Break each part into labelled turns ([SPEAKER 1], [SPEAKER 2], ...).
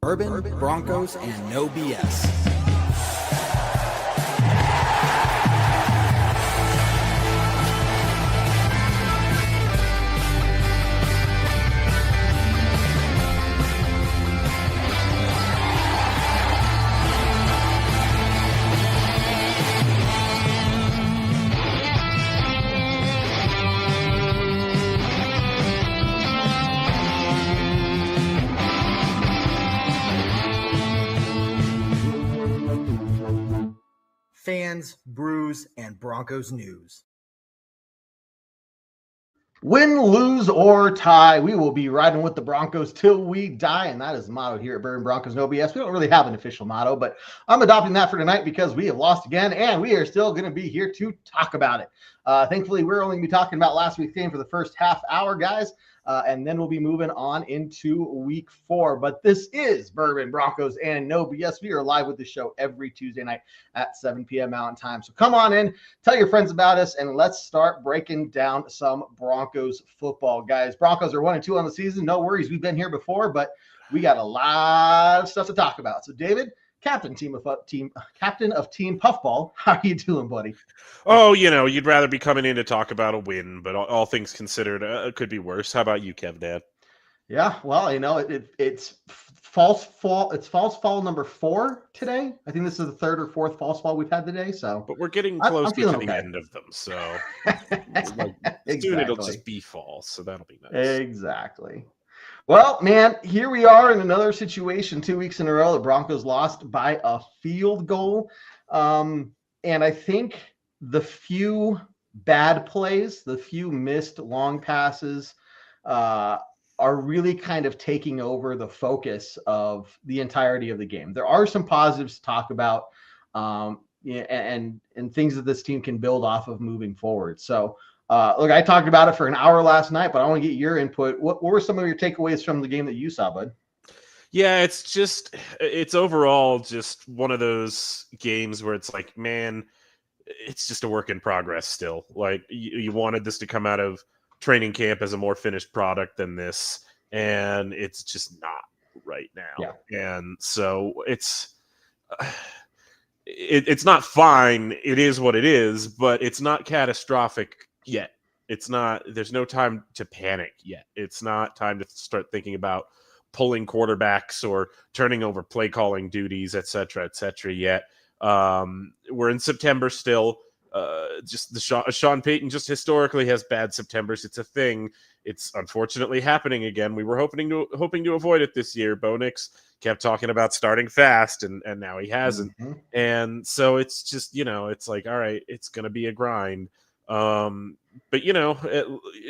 [SPEAKER 1] Bourbon, Broncos, and no BS. Fans, brews, and Broncos news.
[SPEAKER 2] Win, lose, or tie, we will be riding with the Broncos till we die, and that is the motto here at Bourbon Broncos No BS. We don't really have an official motto, but I'm adopting that for tonight because we have lost again, and we are still going to be here to talk about it. Thankfully, we're only going to be talking about last week's game for the first half hour, guys, and then we'll be moving on into week 4. But this is Bourbon Broncos and No BS. We are live with the show every Tuesday night at 7 p.m. Mountain Time. So come on in, tell your friends about us, and let's start breaking down some Broncos football, guys. Broncos are 1-2 on the season. No worries, we've been here before, but we got a lot of stuff to talk about. So, David, captain of Team Puffball, how are you doing, buddy?
[SPEAKER 3] Oh, you'd rather be coming in to talk about a win, but all things considered, it could be worse. How about you, Kev Dad?
[SPEAKER 2] Yeah, well, it's false fall number 4 today. I think this is the 3rd or 4th false fall we've had today. So,
[SPEAKER 3] but we're getting close to
[SPEAKER 2] the
[SPEAKER 3] end of them. So
[SPEAKER 2] exactly.
[SPEAKER 3] Soon it'll just be fall. So that'll be nice.
[SPEAKER 2] Exactly. Well, man, here we are in another situation 2 weeks in a row. The Broncos lost by a field goal. And I think the few bad plays, the few missed long passes are really kind of taking over the focus of the entirety of the game. There are some positives to talk about and things that this team can build off of moving forward. So, look, I talked about it for an hour last night, but I want to get your input. What were some of your takeaways from the game that you saw, bud?
[SPEAKER 3] Yeah, it's overall just one of those games where it's like, man, it's just a work in progress still. Like you wanted this to come out of training camp as a more finished product than this, and it's just not right now. Yeah. And so it's not fine. It is what it is, but it's not catastrophic yet. There's no time to panic yet. It's not time to start thinking about pulling quarterbacks or turning over play calling duties, et cetera, yet. We're in September still. Sean Payton just historically has bad Septembers. It's a thing. It's unfortunately happening again. We were hoping to avoid it this year. Bo Nix kept talking about starting fast, and now he hasn't. Mm-hmm. And so it's just, it's like, all right, it's going to be a grind. But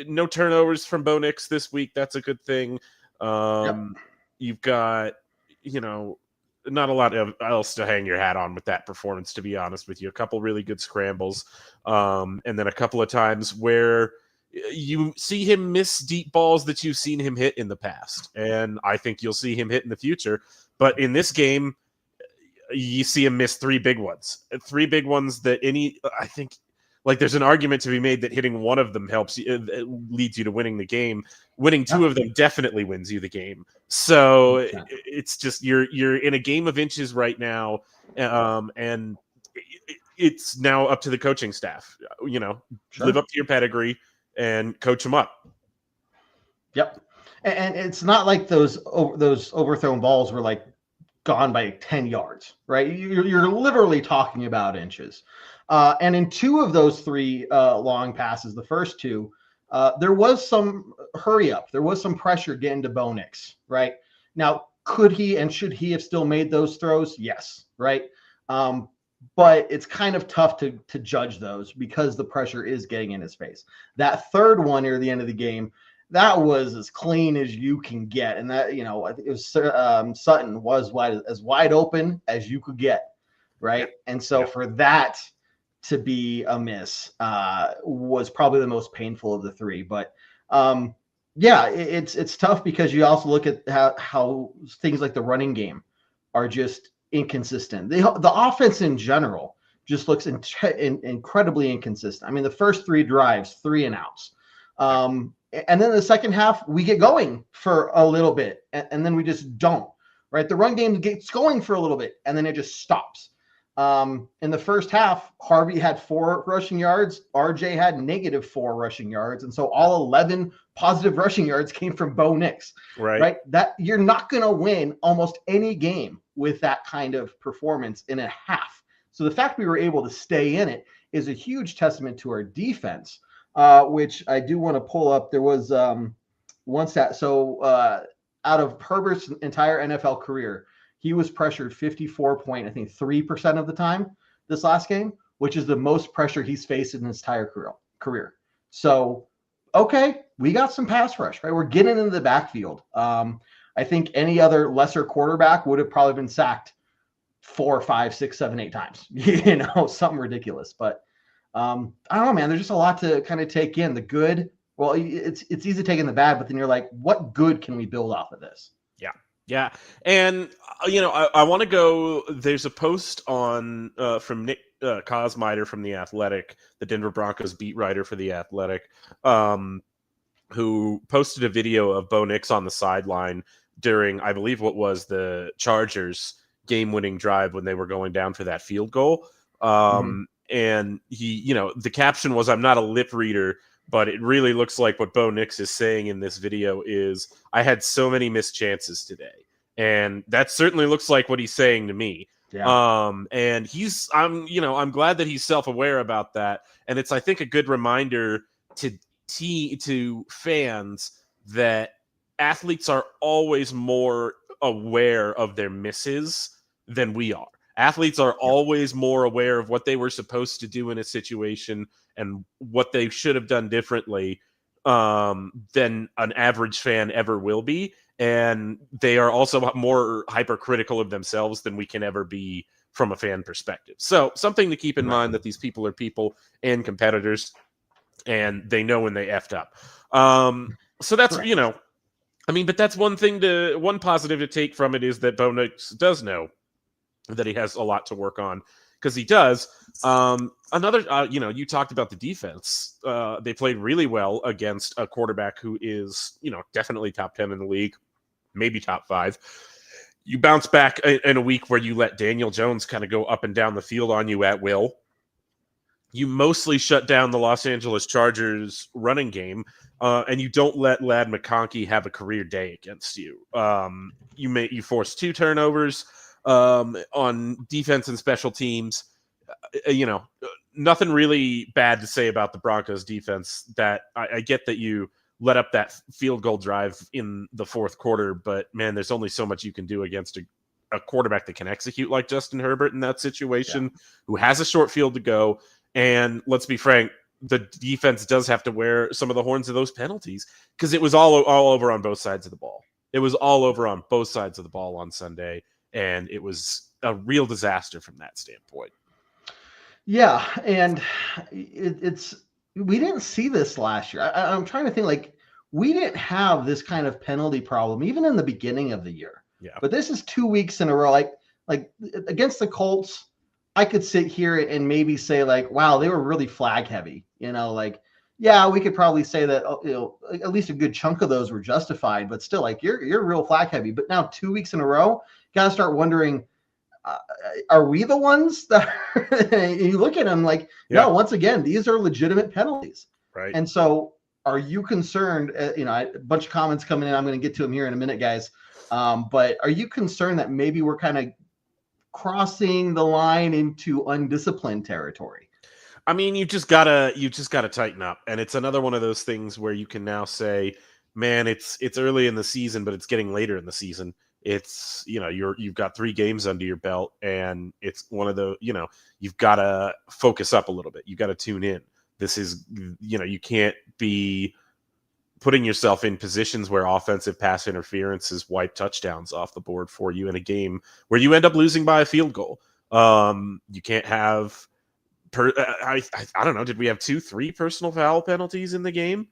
[SPEAKER 3] no turnovers from Bo Nix this week. That's a good thing. You've got, not a lot else to hang your hat on with that performance, to be honest with you. A couple really good scrambles, and then a couple of times where you see him miss deep balls that you've seen him hit in the past, and I think you'll see him hit in the future. But in this game, you see him miss 3 big ones that I think, like, there's an argument to be made that hitting one of them helps you, leads you to winning the game. Winning 2 of them definitely wins you the game. So it's just you're in a game of inches right now, and it's now up to the coaching staff. Live up to your pedigree and coach them up.
[SPEAKER 2] Yep, and it's not like those overthrown balls were like gone by 10 yards, right? You're literally talking about inches. And in 2 of those 3 long passes, the first 2, there was some hurry up. There was some pressure getting to Bo Nix, right? Now, could he and should he have still made those throws? Yes, right? But it's kind of tough to judge those because the pressure is getting in his face. That third one near the end of the game, that was as clean as you can get. And that, it was Sutton was wide open as you could get, right? And so for that to be a miss was probably the most painful of the 3. But it's tough because you also look at how things like the running game are just inconsistent. The offense in general just looks incredibly inconsistent. I mean, the first 3 drives, 3 and outs. And then the second half, we get going for a little bit, and then we just don't. right? The run game gets going for a little bit, and then it just stops. In the first half, Harvey had 4 rushing yards. RJ had -4 rushing yards. And so all 11 positive rushing yards came from Bo Nix, right? That you're not going to win almost any game with that kind of performance in a half. So the fact we were able to stay in it is a huge testament to our defense, which I do want to pull up. There was one stat. So out of Herbert's entire NFL career, he was pressured 54.3% of the time this last game, which is the most pressure he's faced in his entire career. So, okay, we got some pass rush, right? We're getting into the backfield. I think any other lesser quarterback would have probably been sacked 4, 5, 6, 7, 8 times, something ridiculous. But I don't know, man, there's just a lot to kind of take in. The good, well, it's easy to take in the bad, but then you're like, what good can we build off of this?
[SPEAKER 3] Yeah. And, I want to go, there's a post on from 𝐁𝐞𝐬𝐧𝐜𝐸 from The Athletic, the Denver Broncos beat writer for The Athletic, who posted a video of Bo Nix on the sideline during, I believe, what was the Chargers game-winning drive when they were going down for that field goal. And he, the caption was, "I'm not a lip reader, but it really looks like what Bo Nix is saying in this video is, I had so many missed chances today." And that certainly looks like what he's saying to me. Yeah. And I'm glad that he's self-aware about that. And it's, I think, a good reminder to fans that athletes are always more aware of their misses than we are. Athletes are always more aware of what they were supposed to do in a situation and what they should have done differently than an average fan ever will be. And they are also more hypercritical of themselves than we can ever be from a fan perspective. So something to keep in mind, that these people are people and competitors, and they know when they effed up. So that's, but that's one positive to take from it is that Bo Nix does know that he has a lot to work on, because he does. Another, you talked about the defense. They played really well against a quarterback who is, definitely top 10 in the league, maybe top 5. You bounce back in a week where you let Daniel Jones kind of go up and down the field on you at will. You mostly shut down the Los Angeles Chargers running game, and you don't let Ladd McConkey have a career day against you. You force 2 turnovers on defense and special teams. Nothing really bad to say about the Broncos defense. That I get that you let up that field goal drive in the fourth quarter, but man, there's only so much you can do against a quarterback that can execute like Justin Herbert in that situation, who has a short field to go. And let's be frank, the defense does have to wear some of the horns of those penalties, because it was all over on both sides of the ball. It was all over on both sides of the ball on Sunday, and it was a real disaster from that standpoint.
[SPEAKER 2] Yeah, and we didn't see this last year. I'm trying to think, we didn't have this kind of penalty problem even in the beginning of the year. Yeah. But this is 2 weeks in a row. Like against the Colts, I could sit here and maybe say wow, they were really flag heavy. Yeah, we could probably say that at least a good chunk of those were justified, but still, you're real flag heavy. But now 2 weeks in a row, you got to start wondering, are we the ones that you look at them no, once again, these are legitimate penalties. Right. And so are you concerned, a bunch of comments coming in, I'm going to get to them here in a minute, guys. But are you concerned that maybe we're kind of crossing the line into undisciplined territory?
[SPEAKER 3] I mean, you just gotta tighten up. And it's another one of those things where you can now say, man, it's early in the season, but it's getting later in the season. It's, you've got 3 games under your belt, and it's one of the, you've got to focus up a little bit. You got to tune in. This is, you can't be putting yourself in positions where offensive pass interference is wipe touchdowns off the board for you in a game where you end up losing by a field goal. You can't have, I don't know, did we have 2, 3 personal foul penalties in the game?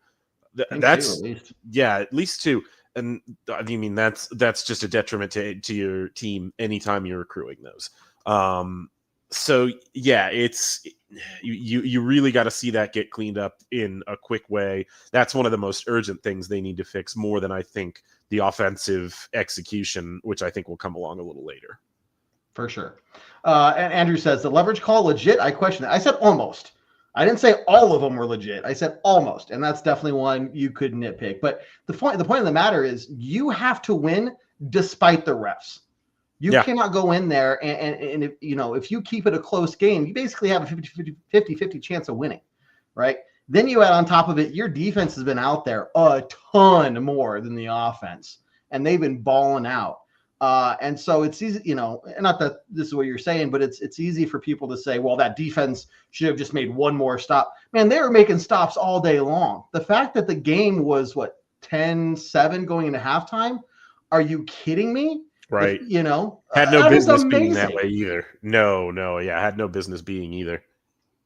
[SPEAKER 3] That's 2, at least. Yeah, at least 2. And I mean, that's just a detriment to your team anytime you're accruing those. So yeah, it's you really got to see that get cleaned up in a quick way. That's one of the most urgent things they need to fix, more than I think the offensive execution, which I think will come along a little later.
[SPEAKER 2] For sure. And Andrew says, the leverage call legit? I question it. I said almost. I didn't say all of them were legit. I said almost, and that's definitely one you could nitpick. But the point of the matter is, you have to win despite the refs. You cannot go in there and if, if you keep it a close game, you basically have a 50-50 chance of winning, right? Then you add on top of it, your defense has been out there a ton more than the offense, and they've been balling out. And so it's easy, not that this is what you're saying, but it's easy for people to say, well, that defense should have just made one more stop. Man, they were making stops all day long. The fact that the game was 10-7 going into halftime. Are you kidding me?
[SPEAKER 3] Right.
[SPEAKER 2] Had
[SPEAKER 3] no business being that way either. No. Yeah. Had no business being either.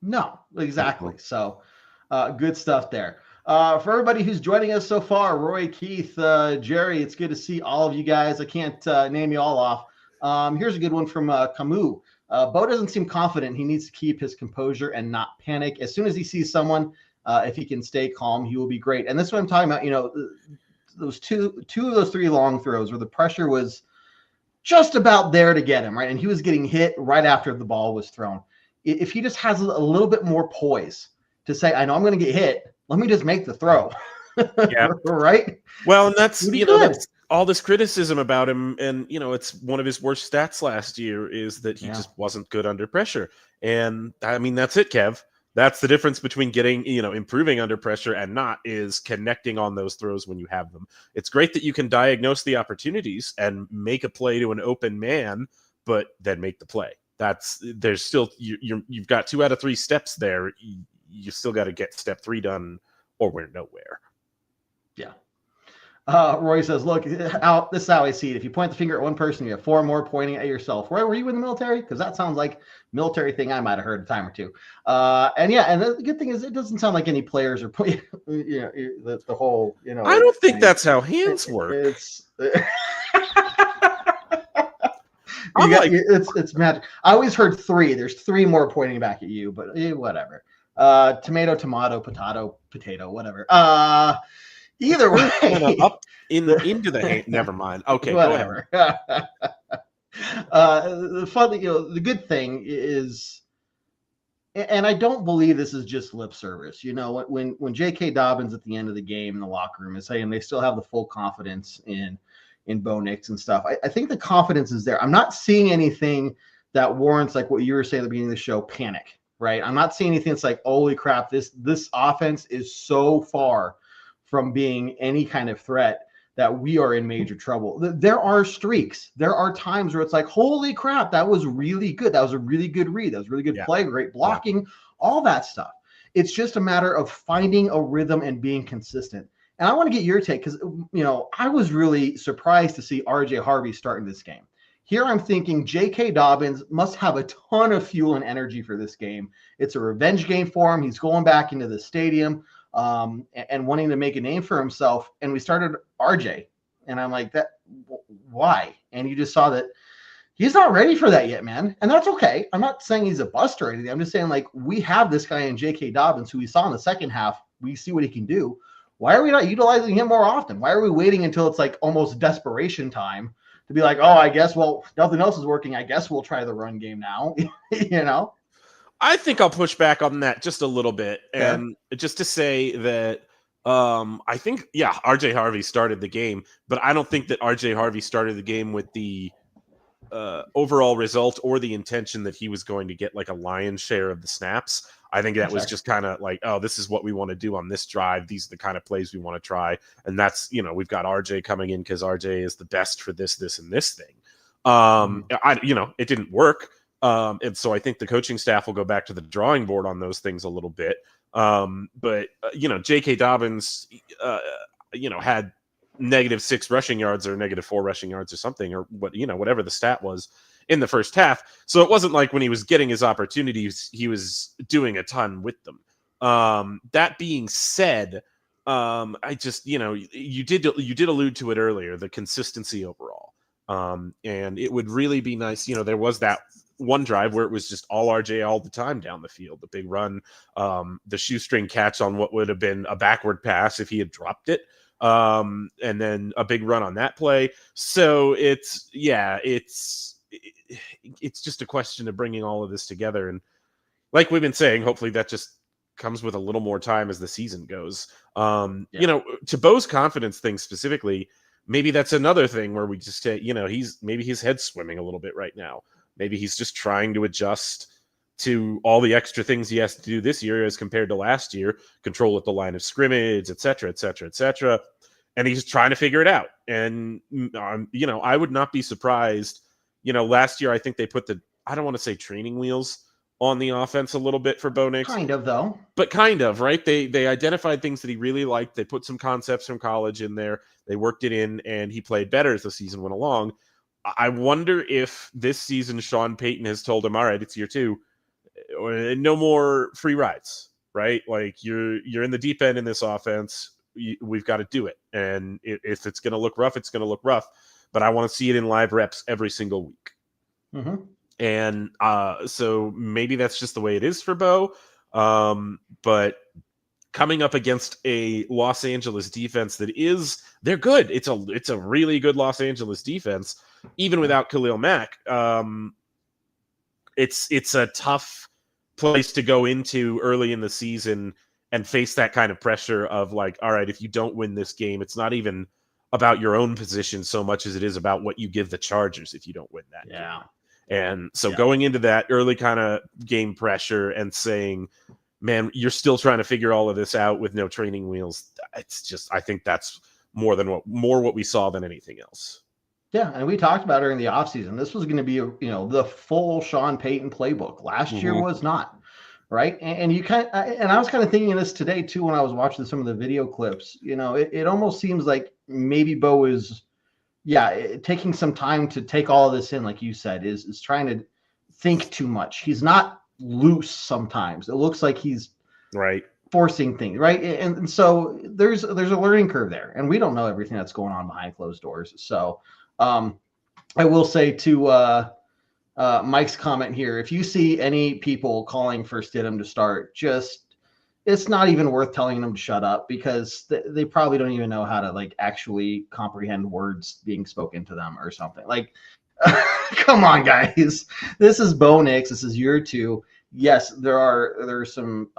[SPEAKER 2] No, exactly. So good stuff there. For everybody who's joining us so far, Roy, Keith, Jerry, it's good to see all of you guys. I can't name you all off. Here's a good one from Camus. Bo doesn't seem confident. He needs to keep his composure and not panic. As soon as he sees someone, if he can stay calm, he will be great. And this is what I'm talking about. Those two of those three long throws where the pressure was just about there to get him, right? And he was getting hit right after the ball was thrown. If he just has a little bit more poise to say, I know I'm going to get hit, let me just make the throw.
[SPEAKER 3] Yeah.
[SPEAKER 2] Right.
[SPEAKER 3] Well, and that's, that's all this criticism about him. And, it's one of his worst stats last year is that he just wasn't good under pressure. And I mean, that's it, Kev. That's the difference between getting, improving under pressure and not, is connecting on those throws when you have them. It's great that you can diagnose the opportunities and make a play to an open man, but then make the play. There's still, you've got 2 out of 3 steps there. You still got to get step 3 done, or we're nowhere.
[SPEAKER 2] Yeah. Roy says, look, this is how I see it. If you point the finger at one person, you have 4 more pointing at yourself. Roy, were you in the military? Because that sounds like military thing I might have heard a time or two. And the good thing is, it doesn't sound like any players are putting, the whole, I
[SPEAKER 3] don't think that's how hands work.
[SPEAKER 2] It's magic. I always heard 3. There's 3 more pointing back at you, but whatever. Tomato, potato, whatever. Either way,
[SPEAKER 3] up into the hand. Never mind. Okay,
[SPEAKER 2] whatever. Go ahead. The fun, the good thing is, and I don't believe this is just lip service. When J.K. Dobbins at the end of the game in the locker room is saying they still have the full confidence in Bo Nix and stuff, I think the confidence is there. I'm not seeing anything that warrants, like what you were saying at the beginning of the show, panic. Right? I'm not seeing anything that's like, holy crap, this offense is so far from being any kind of threat that we are in major trouble. There are streaks. There are times where it's like, holy crap, that was really good. That was a really good read. That was really good play, great blocking, all that stuff. It's just a matter of finding a rhythm and being consistent. And I want to get your take because, I was really surprised to see RJ Harvey starting this game. Here I'm thinking J.K. Dobbins must have a ton of fuel and energy for this game. It's a revenge game for him. He's going back into the stadium and wanting to make a name for himself. And we started RJ. And I'm like, why? And you just saw that he's not ready for that yet, man. And that's okay. I'm not saying he's a bust or anything. I'm just saying, like, we have this guy in J.K. Dobbins who we saw in the second half. We see what he can do. Why are we not utilizing him more often? Why are we waiting until it's like almost desperation time to be like, oh, I guess, well, nothing else is working. I guess we'll try the run game now,
[SPEAKER 3] I think I'll push back on that just a little bit. And just to say that I think, RJ Harvey started the game, but I don't think that RJ Harvey started the game with the overall result or the intention that he was going to get like a lion's share of the snaps. I think that was just kind of like, oh, this is what we want to do on this drive. These are the kind of plays we want to try. And that's, we've got RJ coming in because RJ is the best for this, and this thing. It didn't work. And so I think the coaching staff will go back to the drawing board on those things a little bit. But J.K. Dobbins, had -6 rushing yards or -4 rushing yards or something, or whatever the stat was in the first half. So it wasn't like when he was getting his opportunities, he was doing a ton with them. That being said, I just, you did allude to it earlier, the consistency overall. And it would really be nice. There was that one drive where it was just all RJ all the time down the field. The big run, the shoestring catch on what would have been a backward pass if he had dropped it, and then a big run on that play. So it's just a question of bringing all of this together. And like we've been saying, hopefully that just comes with a little more time as the season goes. You know, to Bo's confidence thing specifically, maybe that's another thing where we just say, you know, maybe his head's swimming a little bit right now. Maybe he's just trying to adjust to all the extra things he has to do this year as compared to last year, control at the line of scrimmage, et cetera, et cetera, et cetera. And he's trying to figure it out. And, you know, I would not be surprised. You know, last year, I think they put I don't want to say training wheels on the offense a little bit for Bo Nix.
[SPEAKER 2] Kind of, though. But
[SPEAKER 3] kind of, right? They identified things that he really liked. They put some concepts from college in there. They worked it in, and he played better as the season went along. I wonder if this season Sean Payton has told him, all right, it's year 2. No more free rides, right? Like, you're in the deep end in this offense. We've got to do it. And if it's going to look rough, it's going to look rough. But I want to see it in live reps every single week.
[SPEAKER 2] Mm-hmm.
[SPEAKER 3] And so maybe that's just the way it is for Bo. But coming up against a Los Angeles defense they're good. It's a really good Los Angeles defense, even without Khalil Mack. It's a tough place to go into early in the season and face that kind of pressure of like, all right, if you don't win this game, it's not even about your own position so much as it is about what you give the Chargers if you don't win that game. And so going into that early kind of game pressure and saying, man, you're still trying to figure all of this out with no training wheels. It's just, I think that's more what we saw than anything else.
[SPEAKER 2] Yeah. And we talked about during the offseason, this was going to be, the full Sean Payton playbook. Last year was not, right. And you and I was kind of thinking of this today too, when I was watching some of the video clips. It almost seems like maybe Bo is, taking some time to take all of this in, like you said, is trying to think too much. He's not loose sometimes. It looks like he's forcing things, right? And so there's a learning curve there, and we don't know everything that's going on behind closed doors. So I will say to Mike's comment here, if you see any people calling for Stidham to start, it's not even worth telling them to shut up, because they probably don't even know how to like actually comprehend words being spoken to them or something. Like, come on, guys. This is Bo Nix. This is year 2. Yes, there's some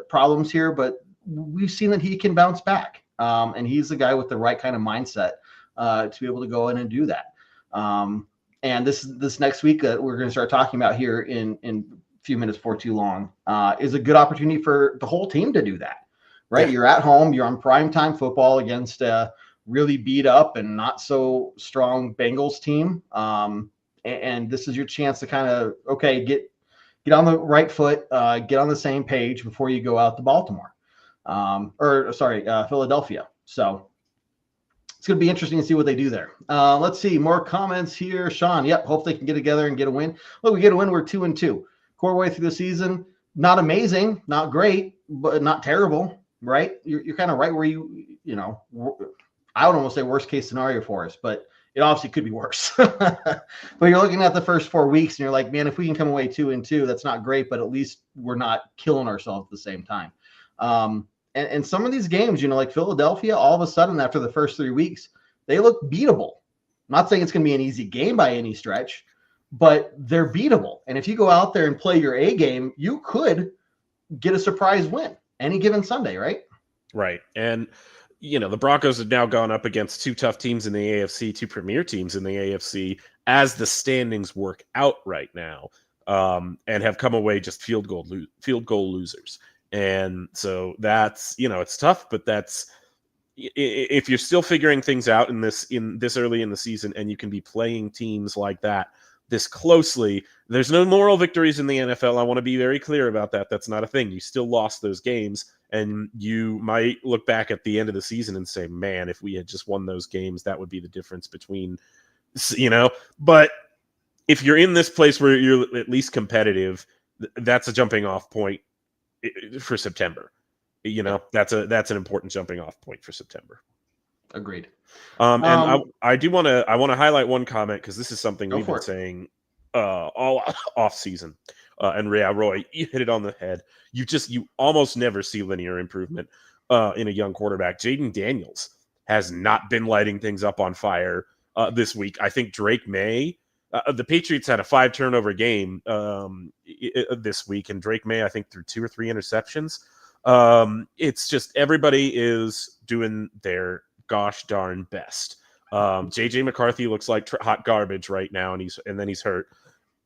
[SPEAKER 2] problems here, but we've seen that he can bounce back. And he's the guy with the right kind of mindset to be able to go in and do that. And this next week that we're going to start talking about here in few minutes before too long is a good opportunity for the whole team to do that, right? You're at home, you're on primetime football against a really beat up and not so strong Bengals team. And this is your chance to kind of, get on the right foot, get on the same page before you go out to Baltimore, Philadelphia. So it's going to be interesting to see what they do there. Let's see more comments here. Sean, hope they can get together and get a win. Look, we get a win. We're 2-2. Core way through the season, not amazing, not great, but not terrible, right? You're kind of right where I would almost say worst case scenario for us, but it obviously could be worse. But you're looking at the first 4 weeks and you're like, man, if we can come away 2-2, that's not great, but at least we're not killing ourselves at the same time. And some of these games, like Philadelphia, all of a sudden after the first 3 weeks, they look beatable. I'm not saying it's going to be an easy game by any stretch, but they're beatable. And if you go out there and play your A game, you could get a surprise win any given Sunday, right?
[SPEAKER 3] Right. And, the Broncos have now gone up against 2 tough teams in the AFC, 2 premier teams in the AFC as the standings work out right now, and have come away just field goal losers. And so that's, it's tough, but that's, if you're still figuring things out in this early in the season and you can be playing teams like that this closely, there's no moral victories in the NFL. I want to be very clear about that. That's not a thing. You still lost those games, and you might look back at the end of the season and say, man, if we had just won those games, that would be the difference between, but if you're in this place where you're at least competitive, that's a jumping off point for September. That's an important jumping off point for September.
[SPEAKER 2] Agreed.
[SPEAKER 3] And I want to highlight one comment, because this is something we've been saying all off season. And Roy, you hit it on the head. You almost never see linear improvement in a young quarterback. Jaden Daniels has not been lighting things up on fire this week. I think Drake May, the Patriots had a 5 turnover game this week, and Drake May, I think, threw 2 or 3 interceptions. It's just everybody is doing their gosh darn best. JJ McCarthy looks like hot garbage right now, and then he's hurt.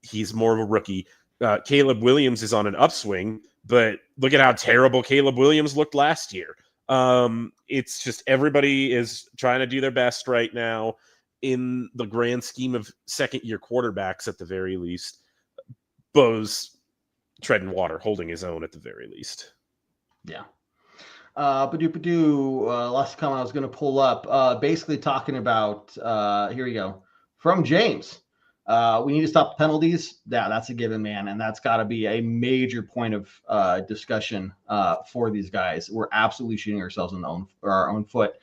[SPEAKER 3] He's more of a rookie. Caleb Williams is on an upswing, but look at how terrible Caleb Williams looked last year. It's just everybody is trying to do their best right now in the grand scheme of second-year quarterbacks at the very least. Bo's treading water, holding his own at the very least.
[SPEAKER 2] Yeah. Last comment I was going to pull up, basically talking about, here we go, from James. We need to stop the penalties. Yeah, that's a given, man. And that's got to be a major point of discussion for these guys. We're absolutely shooting ourselves in our own foot.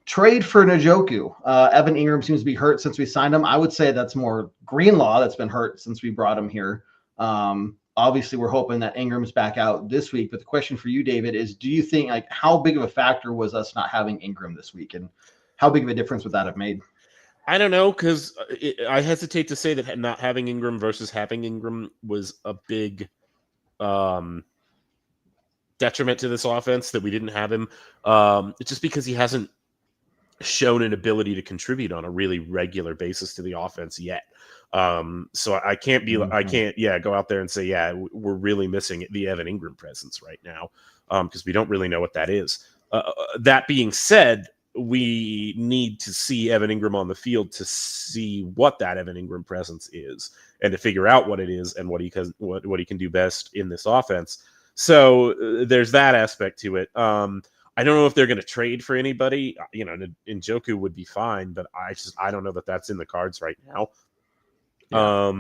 [SPEAKER 2] Trade for Njoku. Evan Ingram seems to be hurt since we signed him. I would say that's more Greenlaw that's been hurt since we brought him here. Obviously, we're hoping that Ingram's back out this week. But the question for you, David, is do you think, like, how big of a factor was us not having Ingram this week? And how big of a difference would that have made?
[SPEAKER 3] I don't know, because I hesitate to say that not having Ingram versus having Ingram was a big detriment to this offense, that we didn't have him. Just because he hasn't shown an ability to contribute on a really regular basis to the offense yet. So I can't go out there and say, we're really missing the Evan Ingram presence right now, because we don't really know what that is. That being said, we need to see Evan Ingram on the field to see what that Evan Ingram presence is, and to figure out what it is and what he can do best in this offense. So there's that aspect to it. I don't know if they're going to trade for anybody. Njoku would be fine, but I don't know that that's in the cards right now. Yeah.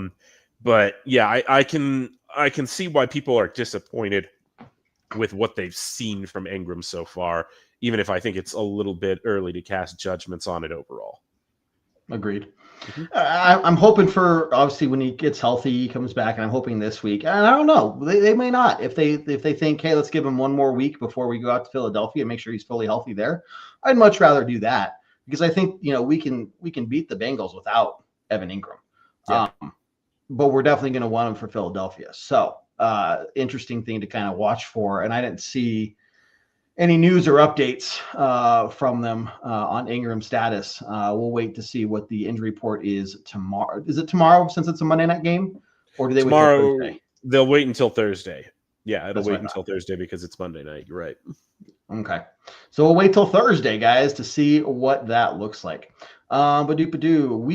[SPEAKER 3] But yeah, I can see why people are disappointed with what they've seen from Ingram so far, even if I think it's a little bit early to cast judgments on it overall.
[SPEAKER 2] Agreed. Mm-hmm. I'm hoping for, obviously, when he gets healthy, he comes back, and I'm hoping this week. And I don't know, they may not. If they think, hey, let's give him one more week before we go out to Philadelphia and make sure he's fully healthy there, I'd much rather do that, because I think we can beat the Bengals without Evan Ingram. Yeah. But we're definitely going to want him for Philadelphia. So interesting thing to kind of watch for. And I didn't see any news or updates from them on Ingram's status. We'll wait to see what the injury report is tomorrow. Is it tomorrow, since it's a Monday night game? Or do they
[SPEAKER 3] tomorrow,
[SPEAKER 2] wait until Thursday?
[SPEAKER 3] They'll wait until Thursday. Yeah, it'll wait until Thursday because it's Monday night. You're right.
[SPEAKER 2] Okay. So we'll wait till Thursday, guys, to see what that looks like. We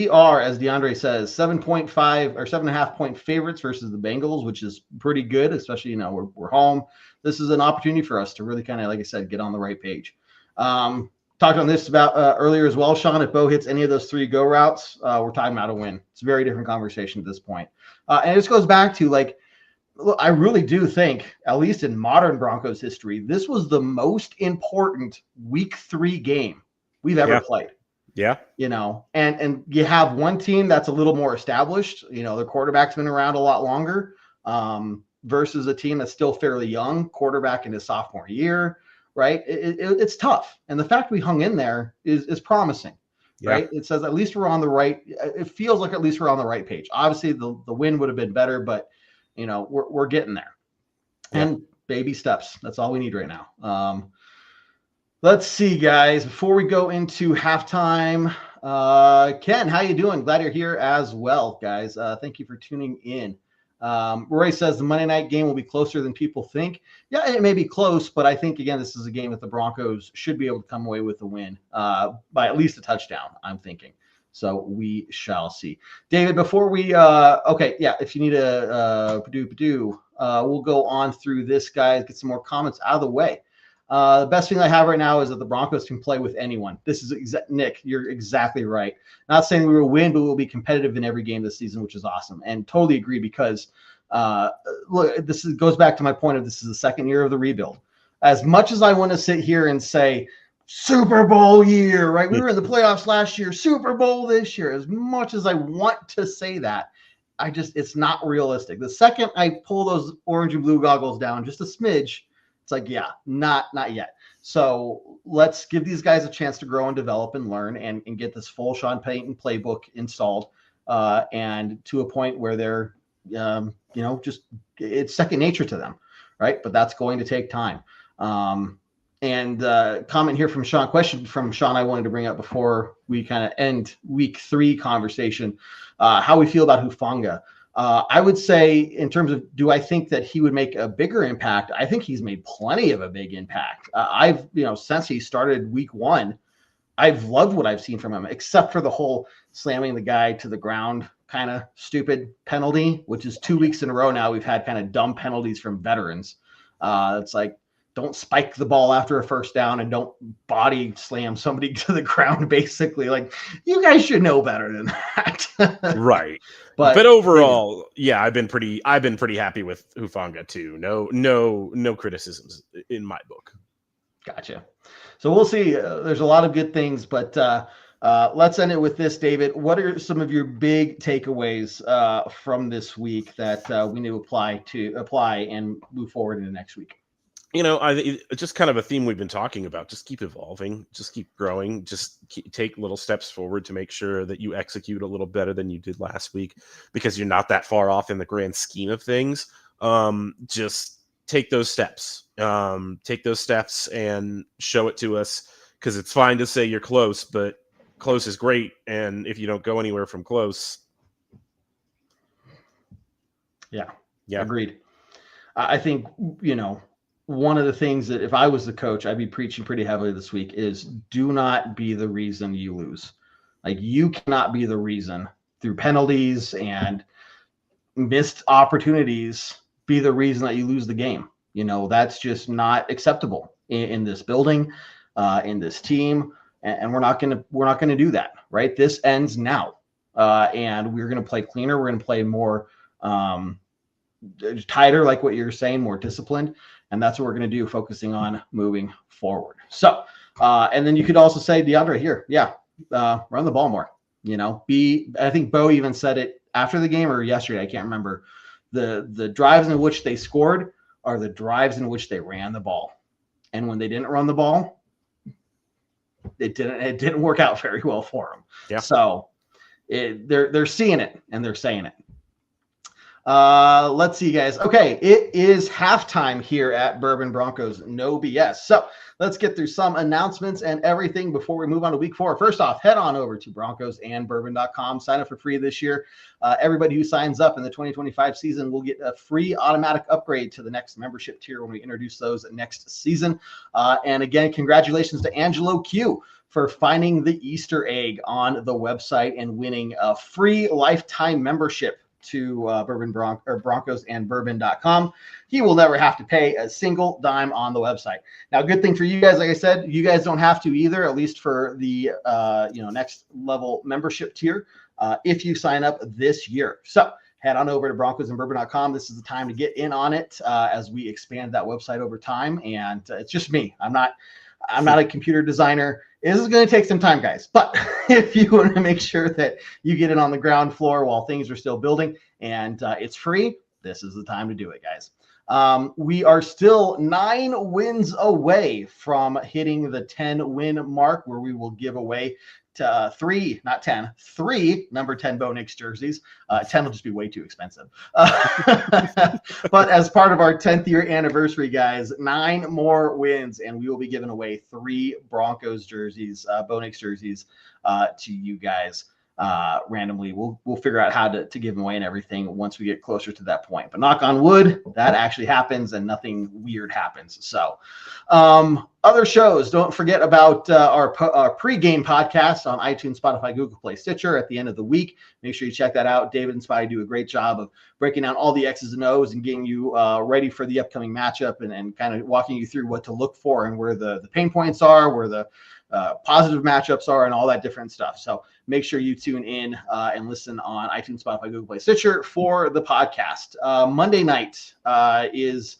[SPEAKER 2] are, as DeAndre says, 7.5 or 7.5 point favorites versus the Bengals, which is pretty good, especially, we're home. This is an opportunity for us to really kind of, like I said, get on the right page. Talked on this about earlier as well, Sean. If Bo hits any of those 3 go routes, we're talking about a win. It's a very different conversation at this point. And this goes back to, look, I really do think, at least in modern Broncos history, this was the most important week 3 game we've ever played.
[SPEAKER 3] Yeah.
[SPEAKER 2] And you have one team that's a little more established, their quarterback's been around a lot longer, versus a team that's still fairly young, quarterback in his sophomore year, right? It's tough. And the fact we hung in there is promising, right? It says at least we're on the right. It feels like at least we're on the right page. Obviously the win would have been better, but we're getting there. And baby steps. That's all we need right now. Let's see, guys, before we go into halftime, Ken, how you doing? Glad you're here as well, guys. Thank you for tuning in. Roy says the Monday night game will be closer than people think. Yeah, it may be close, but I think, again, this is a game that the Broncos should be able to come away with the win by at least a touchdown, I'm thinking. So we shall see. David, before we if you need a we'll go on through this, guys, get some more comments out of the way. The best thing I have right now is that the Broncos can play with anyone. This is Nick, you're exactly right. Not saying we will win, but we'll be competitive in every game this season, which is awesome. And totally agree, because look, goes back to my point of this is the second year of the rebuild. As much as I want to sit here and say Super Bowl year, right? We were in the playoffs last year, Super Bowl this year. As much as I want to say that, it's not realistic. The second I pull those orange and blue goggles down just a smidge, it's like, yeah, not yet. So let's give these guys a chance to grow and develop and learn and get this full Sean Payton playbook installed and to a point where they're, just it's second nature to them, right? But that's going to take time. And comment here from Sean, question from Sean I wanted to bring up before we kind of end week 3 conversation, how we feel about Hufanga. I would say in terms of, do I think that he would make a bigger impact? I think he's made plenty of a big impact. I've, since he started week 1, I've loved what I've seen from him, except for the whole slamming the guy to the ground kind of stupid penalty, which is 2 weeks in a row now. We've had kind of dumb penalties from veterans. It's like, don't spike the ball after a first down and don't body slam somebody to the ground, basically. Like, you guys should know better than that.
[SPEAKER 3] Right. But overall, yeah, I've been pretty happy with Hufanga too. No criticisms in my book.
[SPEAKER 2] Gotcha. So we'll see. There's a lot of good things, but let's end it with this, David. What are some of your big takeaways from this week that we need to apply and move forward into next week?
[SPEAKER 3] Just kind of a theme we've been talking about. Just keep evolving, just keep growing, take little steps forward to make sure that you execute a little better than you did last week, because you're not that far off in the grand scheme of things. Just take those steps. Take those steps and show it to us, because it's fine to say you're close, but close is great. And if you don't go anywhere from close.
[SPEAKER 2] Yeah. Agreed. I think, one of the things that if I was the coach, I'd be preaching pretty heavily this week is do not be the reason you lose. Like, you cannot be the reason through penalties and missed opportunities be the reason that you lose the game. That's just not acceptable in this building, in this team. And we're not going to do that, right? This ends now. And we're going to play cleaner. We're going to play more tighter, like what you're saying, more disciplined. And that's what we're going to do, focusing on moving forward. So, and then you could also say, DeAndre, here, run the ball more. I think Bo even said it after the game or yesterday, I can't remember. The drives in which they scored are the drives in which they ran the ball. And when they didn't run the ball, it didn't work out very well for them.
[SPEAKER 3] Yeah.
[SPEAKER 2] So they're seeing it and they're saying it. Let's see, guys. Okay, it is halftime here at Bourbon Broncos No BS. So let's get through some announcements and everything before we move on to week 4. First off, head on over to broncosandbourbon.com. Sign up for free this year. Everybody who signs up in the 2025 season will get a free automatic upgrade to the next membership tier when we introduce those next season. And again, congratulations to Angelo Q for finding the Easter egg on the website and winning a free lifetime membership to Broncos and Bourbon.com. He will never have to pay a single dime on the website. Now, good thing for you guys, like I said, you guys don't have to either, at least for the next level membership tier, if you sign up this year. So head on over to broncosandbourbon.com. This is the time to get in on it as we expand that website over time. And it's just me. I'm not a computer designer. This is going to take some time, guys. But if you want to make sure that you get in on the ground floor while things are still building and it's free, this is the time to do it, guys. We are still 9 wins away from hitting the 10-win mark, where we will give away to 3 number 10 Bo Nix jerseys. 10 will just be way too expensive. But as part of our 10th year anniversary, guys, 9 more wins, and we will be giving away 3 Broncos jerseys, Bo Nix jerseys, to you guys randomly. We'll figure out how to give them away and everything once we get closer to that point. But knock on wood, that actually happens and nothing weird happens. So other shows, don't forget about our pregame podcast on iTunes, Spotify, Google Play, Stitcher at the end of the week. Make sure you check that out. David and Spotty do a great job of breaking down all the X's and O's and getting you ready for the upcoming matchup and kind of walking you through what to look for and where the pain points are, where the positive matchups are, and all that different stuff. So make sure you tune in and listen on iTunes, Spotify, Google Play, Stitcher for the podcast. Monday night is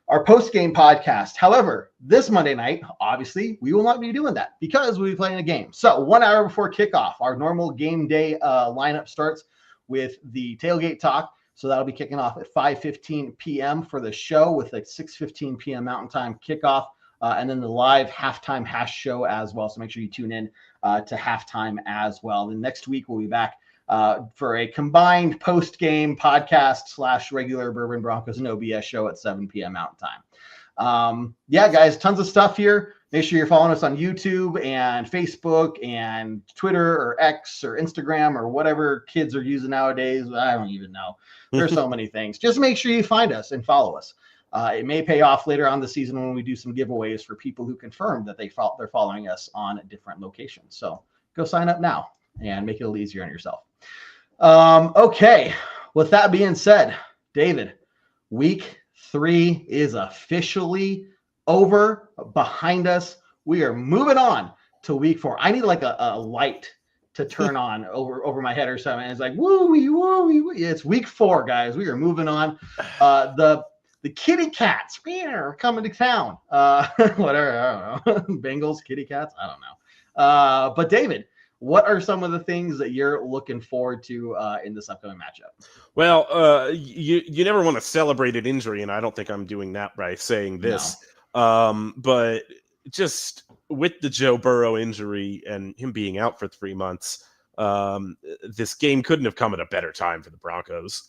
[SPEAKER 2] our post-game podcast. However, this Monday night, obviously, we will not be doing that because we'll be playing a game. So 1 hour before kickoff, our normal game day lineup starts. with the tailgate talk. So that'll be kicking off at 5:15 p.m. for the show with a 6:15 p.m. Mountain Time kickoff. And then the live halftime hash show as well. So make sure you tune in to halftime as well. Then next week we'll be back for a combined post-game podcast / regular Bourbon Broncos and OBS show at 7 p.m. Mountain Time. Yeah, guys, tons of stuff here. Make sure you're following us on YouTube and Facebook and Twitter or X or Instagram or whatever kids are using nowadays. I don't even know. There's so many things. Just make sure you find us and follow us. It may pay off later on the season when we do some giveaways for people who confirm that they're following us on different locations. So go sign up now and make it a little easier on yourself. Okay. With that being said, David, week 3 is officially over, behind us. We are moving on to week 4. I need like a light to turn on over my head or something. And it's like, woo. It's week 4, guys. We are moving on. The kitty cats are coming to town. Whatever. I don't know. Bengals, kitty cats. I don't know. But David, what are some of the things that you're looking forward to in this upcoming matchup?
[SPEAKER 3] Well, you never want to celebrate an injury, and I don't think I'm doing that by saying this. No. But just with the Joe Burrow injury and him being out for 3 months, this game couldn't have come at a better time for the Broncos.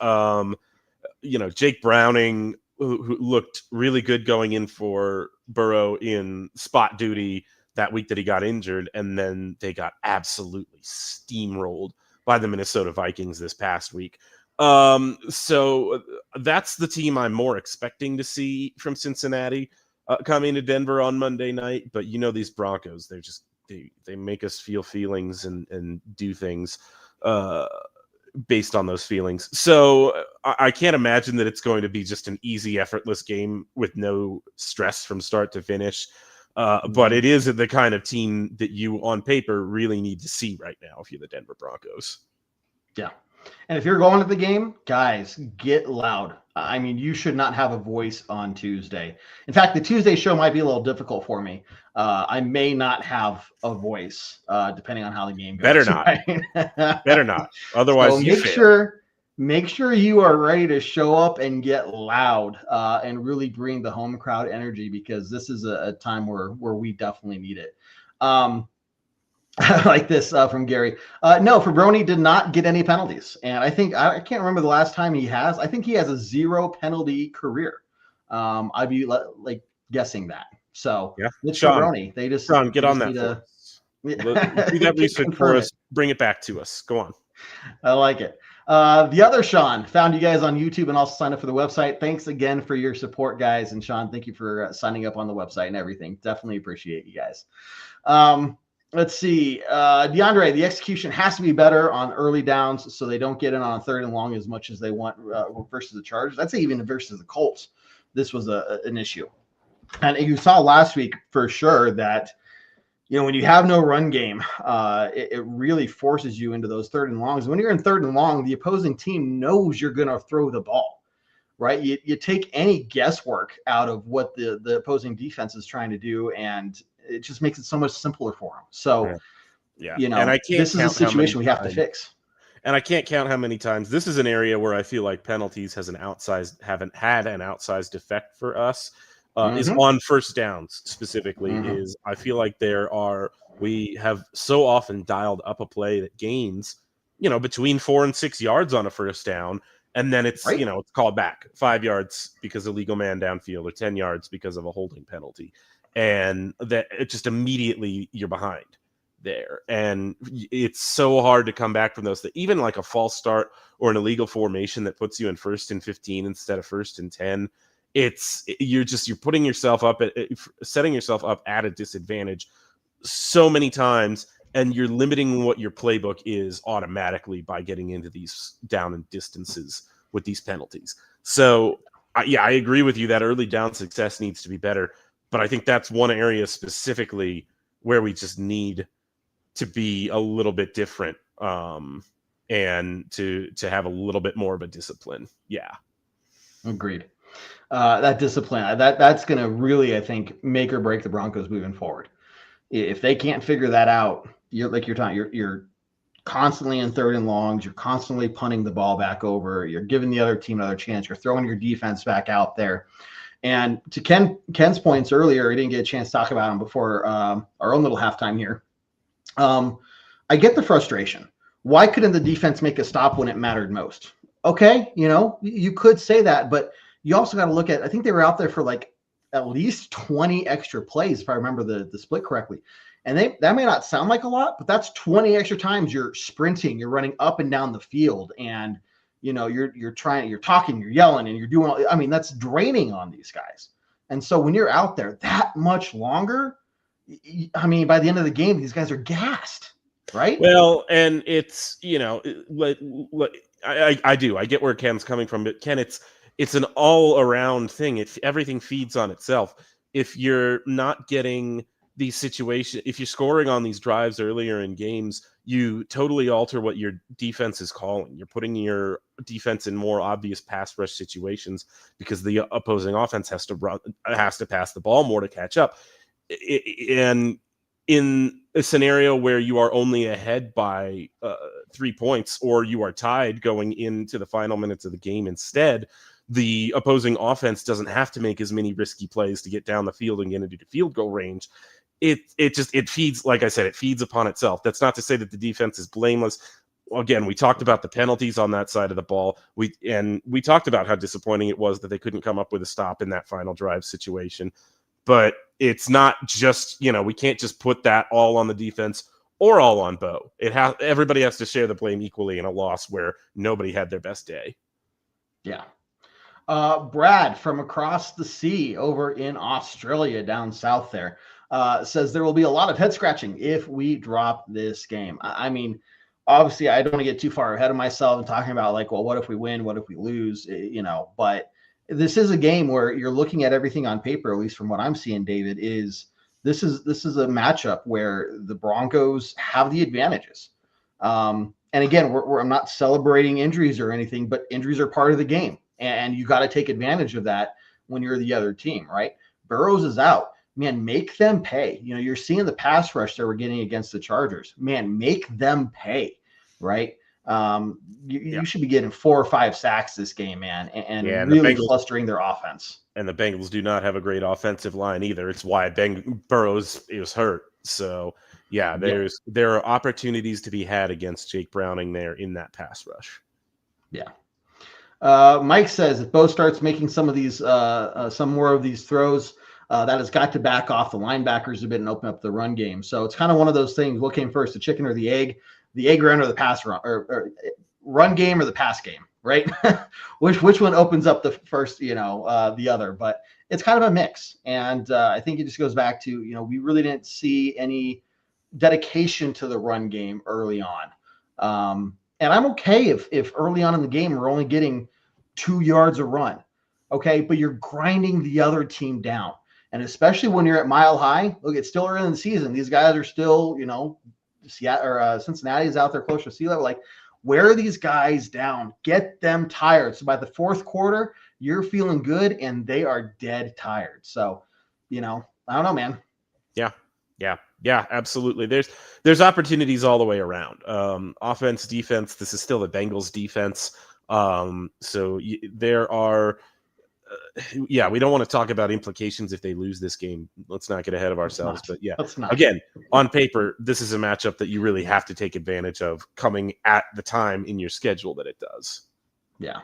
[SPEAKER 3] Jake Browning, who looked really good going in for Burrow in spot duty that week that he got injured, and then they got absolutely steamrolled by the Minnesota Vikings this past week. So that's the team I'm more expecting to see from Cincinnati coming to Denver on Monday night. But these Broncos, they make us feel feelings and do things based on those feelings. So I can't imagine that it's going to be just an easy, effortless game with no stress from start to finish. But it is the kind of team that you on paper really need to see right now if you're the Denver Broncos. Yeah.
[SPEAKER 2] And if you're going to the game, guys, get loud. I mean, you should not have a voice on Tuesday. In fact, the Tuesday show might be a little difficult for me. I may not have a voice, depending on how the game goes.
[SPEAKER 3] Better not. Right? Better not. Otherwise,
[SPEAKER 2] so make sure you are ready to show up and get loud and really bring the home crowd energy, because this is a time where we definitely need it. Like this from Gary. No, Fabroni did not get any penalties. And I think, I can't remember the last time he has. I think he has a 0 penalty career. I'd be like guessing that. So
[SPEAKER 3] yeah,
[SPEAKER 2] Fabroni, they just
[SPEAKER 3] Sean, get on that. Do that research for us. Bring it back to us. Go on.
[SPEAKER 2] I like it. The other Sean found you guys on YouTube and also signed up for the website. Thanks again for your support, guys. And Sean, thank you for signing up on the website and everything. Definitely appreciate you guys. Let's see. DeAndre, the execution has to be better on early downs so they don't get in on 3rd and long as much as they want versus the Chargers. I'd say even versus the Colts, this was an issue. And you saw last week for sure that, when you have no run game, it really forces you into those 3rd and longs. When you're in 3rd and long, the opposing team knows you're going to throw the ball, right? You take any guesswork out of what the opposing defense is trying to do, and it just makes it so much simpler for them. So,
[SPEAKER 3] yeah.
[SPEAKER 2] And this is a situation we have to fix.
[SPEAKER 3] And I can't count how many times. This is an area where I feel like penalties haven't had an outsized effect for us. Is on first downs specifically. Is I feel like we have so often dialed up a play that gains, between 4 and 6 yards on a first down, and then it's it's called back 5 yards because of legal man downfield or 10 yards because of a holding penalty, and that it just immediately you're behind there, and it's so hard to come back from those. That even like a false start or an illegal formation that puts you in 1st and 15 instead of 1st and 10. You're putting yourself up setting yourself up at a disadvantage so many times, and you're limiting what your playbook is automatically by getting into these down and distances with these penalties. So I agree with you that early down success needs to be better, but I think that's one area specifically where we just need to be a little bit different and to have a little bit more of a discipline. Yeah.
[SPEAKER 2] Agreed. That discipline, that's going to really, I think, make or break the Broncos moving forward. If they can't figure that out, you're constantly in 3rd and longs. You're constantly punting the ball back over. You're giving the other team another chance. You're throwing your defense back out there. And to Ken's points earlier, I didn't get a chance to talk about them before our own little halftime here. I get the frustration. Why couldn't the defense make a stop when it mattered most? Okay, you could say that, but you also got to look at, I think they were out there for like at least 20 extra plays, if I remember the split correctly. And that may not sound like a lot, but that's 20 extra times you're sprinting, you're running up and down the field, and you're talking, you're yelling, and you're doing that's draining on these guys. And so when you're out there that much longer, by the end of the game, these guys are gassed, right?
[SPEAKER 3] Well, and it's, I get where Ken's coming from, but Ken, it's an all-around thing. Everything feeds on itself. If you're not getting these situations, if you're scoring on these drives earlier in games, you totally alter what your defense is calling. You're putting your defense in more obvious pass rush situations because the opposing offense has to pass the ball more to catch up. And in a scenario where you are only ahead by 3 points, or you are tied going into the final minutes of the game instead, the opposing offense doesn't have to make as many risky plays to get down the field and get into the field goal range. It feeds, like I said, it feeds upon itself. That's not to say that the defense is blameless. Again, we talked about the penalties on that side of the ball. We talked about how disappointing it was that they couldn't come up with a stop in that final drive situation. But it's not just, we can't just put that all on the defense or all on Bo. Everybody has to share the blame equally in a loss where nobody had their best day.
[SPEAKER 2] Yeah. Brad from across the sea over in Australia, down south there, says there will be a lot of head scratching if we drop this game. Obviously, I don't want to get too far ahead of myself and talking about what if we win? What if we lose? But this is a game where you're looking at everything on paper, at least from what I'm seeing, David, this is a matchup where the Broncos have the advantages. And again, I'm not celebrating injuries or anything, but injuries are part of the game. And you got to take advantage of that when you're the other team, right? Burrows is out. Man, make them pay. You're seeing the pass rush that we're getting against the Chargers. Man, make them pay, right? You should be getting 4 or 5 sacks this game, man, and really flustering their offense.
[SPEAKER 3] And the Bengals do not have a great offensive line either. It's why Burrows is hurt. So, there are opportunities to be had against Jake Browning there in that pass rush.
[SPEAKER 2] Yeah. Mike says if Bo starts making some more of these throws, that has got to back off the linebackers a bit and open up the run game. So it's kind of one of those things. What came first, the chicken or the egg? The egg run or the pass run, or run game or the pass game, right? which one opens up the first, the other. But it's kind of a mix. And I think it just goes back to, we really didn't see any dedication to the run game early on. And I'm okay if early on in the game we're only getting 2 yards a run, okay? But you're grinding the other team down. And especially when you're at mile high, look, it's still early in the season. These guys are still, Cincinnati is out there close to sea level. Wear these guys down, get them tired. So by the 4th quarter, you're feeling good and they are dead tired. So, I don't know, man.
[SPEAKER 3] Yeah, absolutely. There's opportunities all the way around. Offense, defense. This is still the Bengals defense. So there are. We don't want to talk about implications if they lose this game. Let's not get ahead of ourselves. But again, on paper, this is a matchup that you really have to take advantage of coming at the time in your schedule that it does.
[SPEAKER 2] Yeah.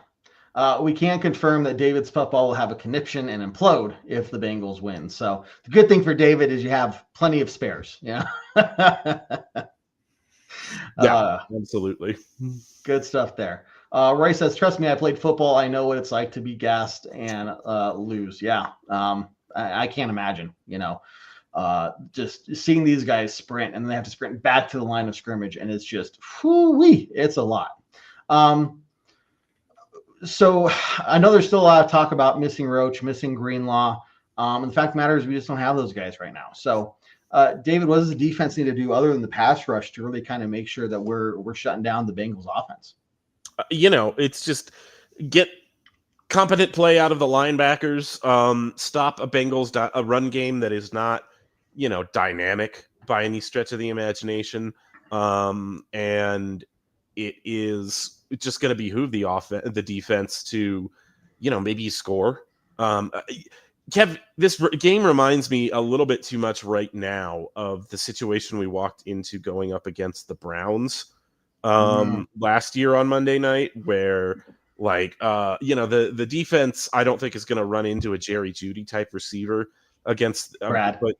[SPEAKER 2] We can confirm that David's football will have a conniption and implode if the Bengals win. So the good thing for David is you have plenty of spares. Yeah.
[SPEAKER 3] Absolutely.
[SPEAKER 2] Good stuff there. Roy says, trust me, I played football. I know what it's like to be gassed and lose. Yeah. I can't imagine, just seeing these guys sprint and they have to sprint back to the line of scrimmage. And it's just, it's a lot. So I know there's still a lot of talk about missing Roach, missing Greenlaw. And the fact of the matter is we just don't have those guys right now. So David, what does the defense need to do other than the pass rush to really kind of make sure that we're shutting down the Bengals offense?
[SPEAKER 3] It's just get competent play out of the linebackers, stop a Bengals a run game that is not, dynamic by any stretch of the imagination. And it's just going to behoove the defense to, maybe score. Kev, this game reminds me a little bit too much right now of the situation we walked into going up against the Browns last year on Monday night, where the defense I don't think is going to run into a Jerry Jeudy type receiver against
[SPEAKER 2] Brad.
[SPEAKER 3] But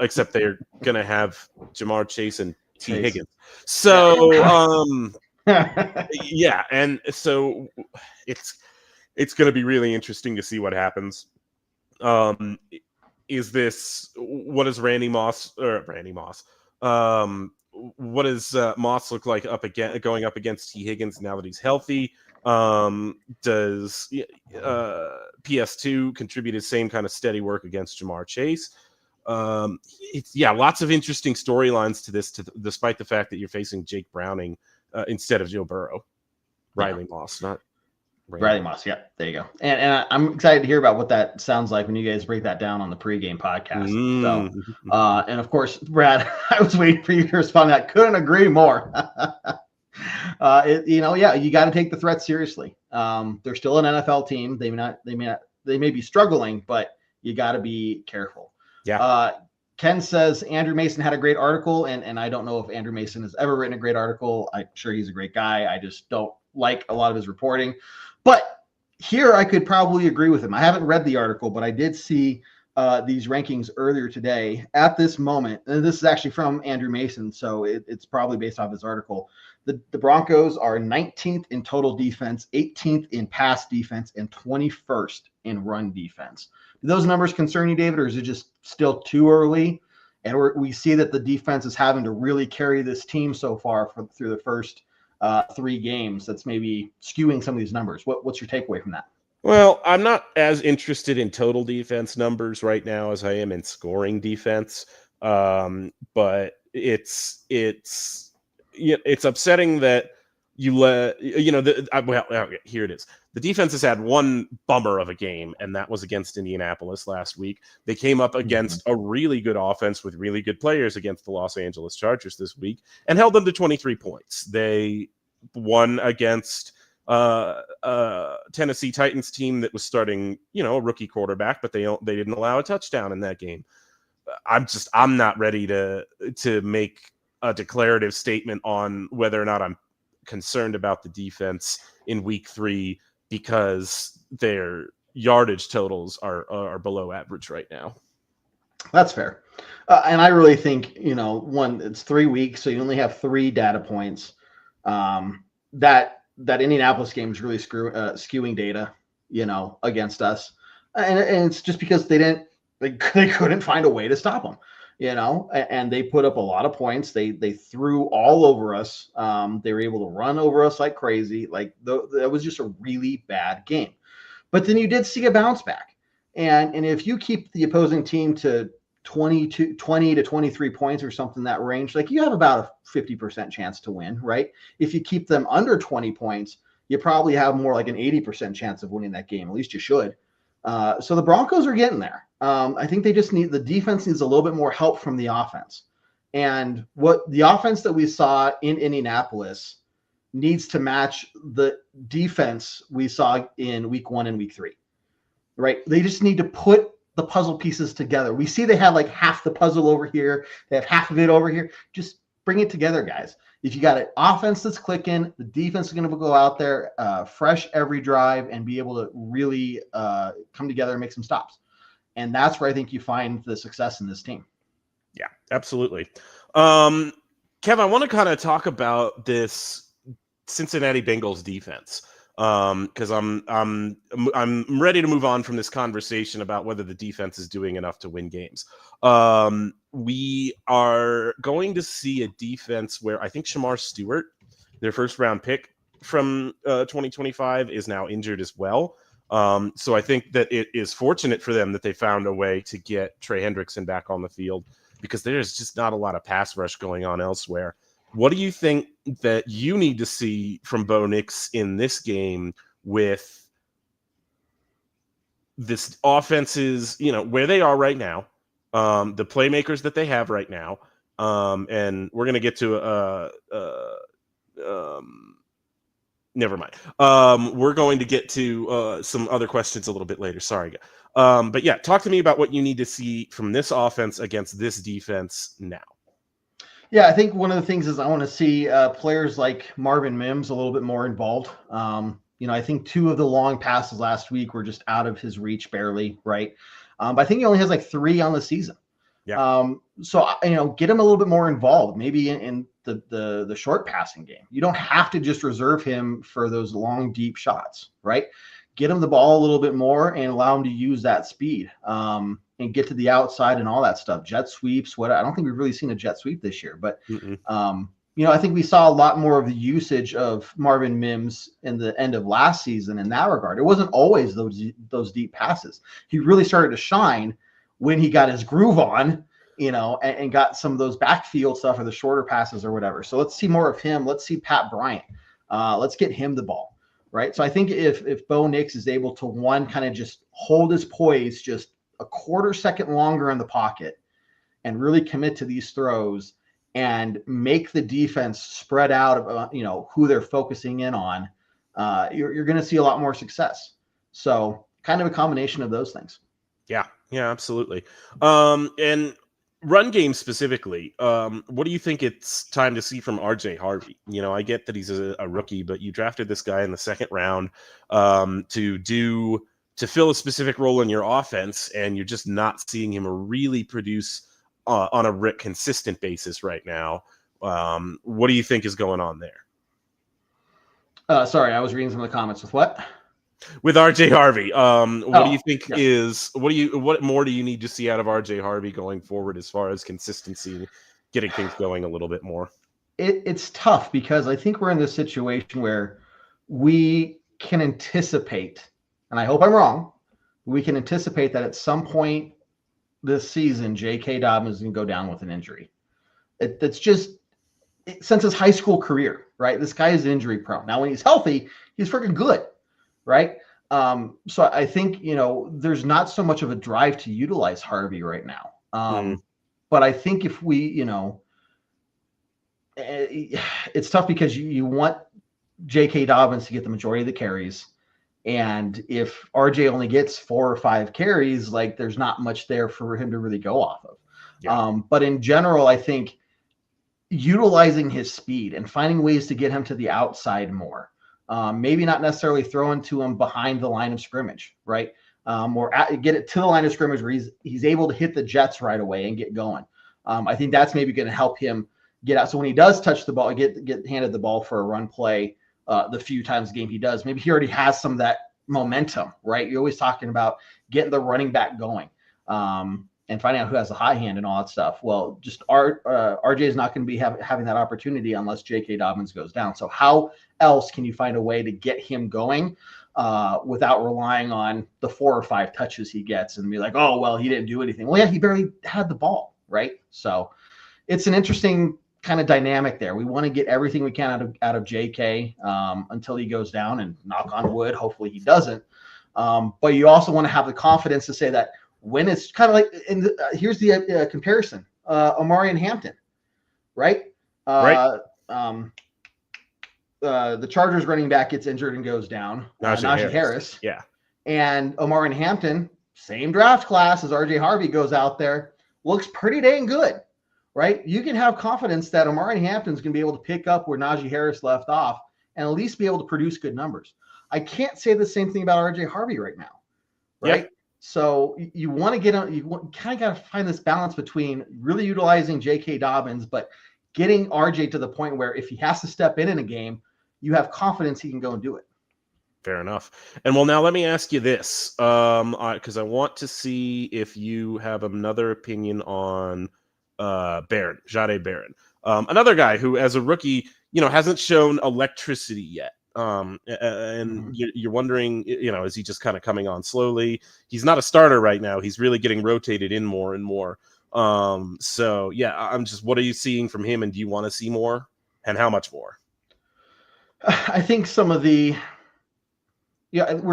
[SPEAKER 3] except they're going to have Jamar Chase and T. Higgins. So yeah, and so it's going to be really interesting to see what happens. What does Randy Moss? What does Moss look like going up against T. Higgins now that he's healthy? Does PS2 contribute his same kind of steady work against Jamar Chase? Lots of interesting storylines to this, despite the fact that you're facing Jake Browning instead of Joe Burrow. Riley Moss, not
[SPEAKER 2] Riley Moss. Yeah, there you go. And I'm excited to hear about what that sounds like when you guys break that down on the pregame podcast. So, and of course, Brad, I was waiting for you to respond to that. Couldn't agree more. You got to take the threat seriously. They're still an NFL team. They may be struggling, but you got to be careful.
[SPEAKER 3] Yeah.
[SPEAKER 2] Ken says Andrew Mason had a great article, and I don't know if Andrew Mason has ever written a great article. I'm sure he's a great guy. I just don't like a lot of his reporting. But here I could probably agree with him. I haven't read the article, but I did see these rankings earlier today. At this moment, and this is actually from Andrew Mason, so it's probably based off his article. The Broncos are 19th in total defense, 18th in pass defense, and 21st in run defense. Do those numbers concern you, David, or is it just still too early? And we see that the defense is having to really carry this team so far through the first 3 games. That's maybe skewing some of these numbers. What's your takeaway from that?
[SPEAKER 3] Well, I'm not as interested in total defense numbers right now as I am in scoring defense. But it's upsetting that you let here it is. The defense has had one bummer of a game, and that was against Indianapolis last week. They came up against a really good offense with really good players against the Los Angeles Chargers this week and held them to 23 points. They won against Tennessee Titans team that was starting, a rookie quarterback, but they didn't allow a touchdown in that game. I'm not ready to make a declarative statement on whether or not I'm concerned about the defense in week 3 because their yardage totals are below average right now.
[SPEAKER 2] That's fair. And I really think, it's 3 weeks, so you only have 3 data points. That Indianapolis game is really skewing data, against us. And it's just because they couldn't find a way to stop them, and they put up a lot of points. They threw all over us. They were able to run over us like crazy. That was just a really bad game. But then you did see a bounce back. And if you keep the opposing team to 20 to 23 points or something in that range, you have about a 50% chance to win, right? If you keep them under 20 points, you probably have more like an 80% chance of winning that game. At least you should. So the Broncos are getting there. I think the defense needs a little bit more help from the offense. And what the offense that we saw in Indianapolis needs to match the defense we saw in week 1 and week 3, right? They just need to put the puzzle pieces together. We see they have half the puzzle over here. They have half of it over here. Just bring it together, guys. If you got an offense that's clicking, the defense is going to go out there fresh every drive and be able to really come together and make some stops. And that's where I think you find the success in this team.
[SPEAKER 3] Yeah, absolutely. Kev, I want to kind of talk about this Cincinnati Bengals defense. Because I'm ready to move on from this conversation about whether the defense is doing enough to win games. We are going to see a defense where I think Shamar Stewart, their first round pick from 2025, is now injured as well. So I think that it is fortunate for them that they found a way to get Trey Hendrickson back on the field, because there's just not a lot of pass rush going on elsewhere. What do you think that you need to see from Bo Nix in this game with this offense's, where they are right now, the playmakers that they have right now, And we're gonna get to never mind. We're going to get to some other questions a little bit later. Sorry. But yeah, talk to me about what you need to see from this offense against this defense now.
[SPEAKER 2] Yeah, I think one of the things is I want to see players like Marvin Mims a little bit more involved. I think 2 of the long passes last week were just out of his reach barely, right? But I think he only has like 3 on the season.
[SPEAKER 3] Yeah.
[SPEAKER 2] So get him a little bit more involved, maybe in the short passing game. You don't have to just reserve him for those long, deep shots, right? Get him the ball a little bit more and allow him to use that speed and get to the outside and all that stuff. Jet sweeps. I don't think we've really seen a jet sweep this year, but I think we saw a lot more of the usage of Marvin Mims in the end of last season in that regard. It wasn't always those deep passes. He really started to shine when he got his groove on, and got some of those backfield stuff or the shorter passes or whatever. So let's see more of him. Let's see Pat Bryant. Let's get him the ball, right? So I think if Bo Nix is able to, one, kind of just hold his poise just a quarter second longer in the pocket and really commit to these throws and make the defense spread out of, who they're focusing in on, you're going to see a lot more success. So kind of a combination of those things.
[SPEAKER 3] Yeah, absolutely. And run game specifically, what do you think it's time to see from RJ Harvey? I get that he's a rookie, but you drafted this guy in the 2nd round to fill a specific role in your offense, and you're just not seeing him really produce on a consistent basis right now. What do you think is going on there?
[SPEAKER 2] Sorry, I was reading some of the comments with what?
[SPEAKER 3] With RJ Harvey, what do you think what more do you need to see out of RJ Harvey going forward as far as consistency and getting things going a little bit more?
[SPEAKER 2] It's tough because I think we're in this situation where we can anticipate, and I hope I'm wrong, we can anticipate that at some point this season, J.K. Dobbins is going to go down with an injury. That's just since his high school career, right? This guy is injury prone. Now, when he's healthy, he's freaking good. Right. So I think, there's not so much of a drive to utilize Harvey right now. But I think if we, it's tough because you want J.K. Dobbins to get the majority of the carries. And if RJ only gets 4 or 5 carries, like there's not much there for him to really go off of. Yeah. But in general, I think utilizing his speed and finding ways to get him to the outside more. Maybe not necessarily throwing to him behind the line of scrimmage, right? Or get it to the line of scrimmage where he's able to hit the jets right away and get going. I think that's maybe going to help him get out. So when he does touch the ball, get handed the ball for a run play, the few times a game he does, maybe he already has some of that momentum, right? You're always talking about getting the running back going and finding out who has the high hand and all that stuff. Well, just RJ is not going to be having that opportunity unless J.K. Dobbins goes down. So how else can you find a way to get him going without relying on the 4 or 5 touches he gets and be like, oh, well, he didn't do anything. Well, yeah, he barely had the ball, right? So it's an interesting kind of dynamic there. We want to get everything we can out of JK until he goes down, and knock on wood, hopefully he doesn't. But you also want to have the confidence to say that when it's kind of like, here's the comparison, Omarion Hampton, right?
[SPEAKER 3] Right.
[SPEAKER 2] The Chargers running back gets injured and goes down. Najee Harris.
[SPEAKER 3] Yeah.
[SPEAKER 2] And Omarion Hampton, same draft class as RJ Harvey, goes out there, looks pretty dang good, right? You can have confidence that Omarion Hampton's going to be able to pick up where Najee Harris left off and at least be able to produce good numbers. I can't say the same thing about RJ Harvey right now, right? Yeah. So you want to get on, you kind of got to find this balance between really utilizing J.K. Dobbins, but getting RJ to the point where if he has to step in a game, you have confidence he can go and do it.
[SPEAKER 3] Fair enough. And well, now let me ask you this, because I want to see if you have another opinion on 𝐁𝐫𝐴Z𝐵 Barron, another guy who, as a rookie, hasn't shown electricity yet. And you're wondering, is he just kind of coming on slowly? He's not a starter right now. He's really getting rotated in more and more. So yeah, I'm just, what are you seeing from him, and do you want to see more, and how much more?
[SPEAKER 2] I think some of we're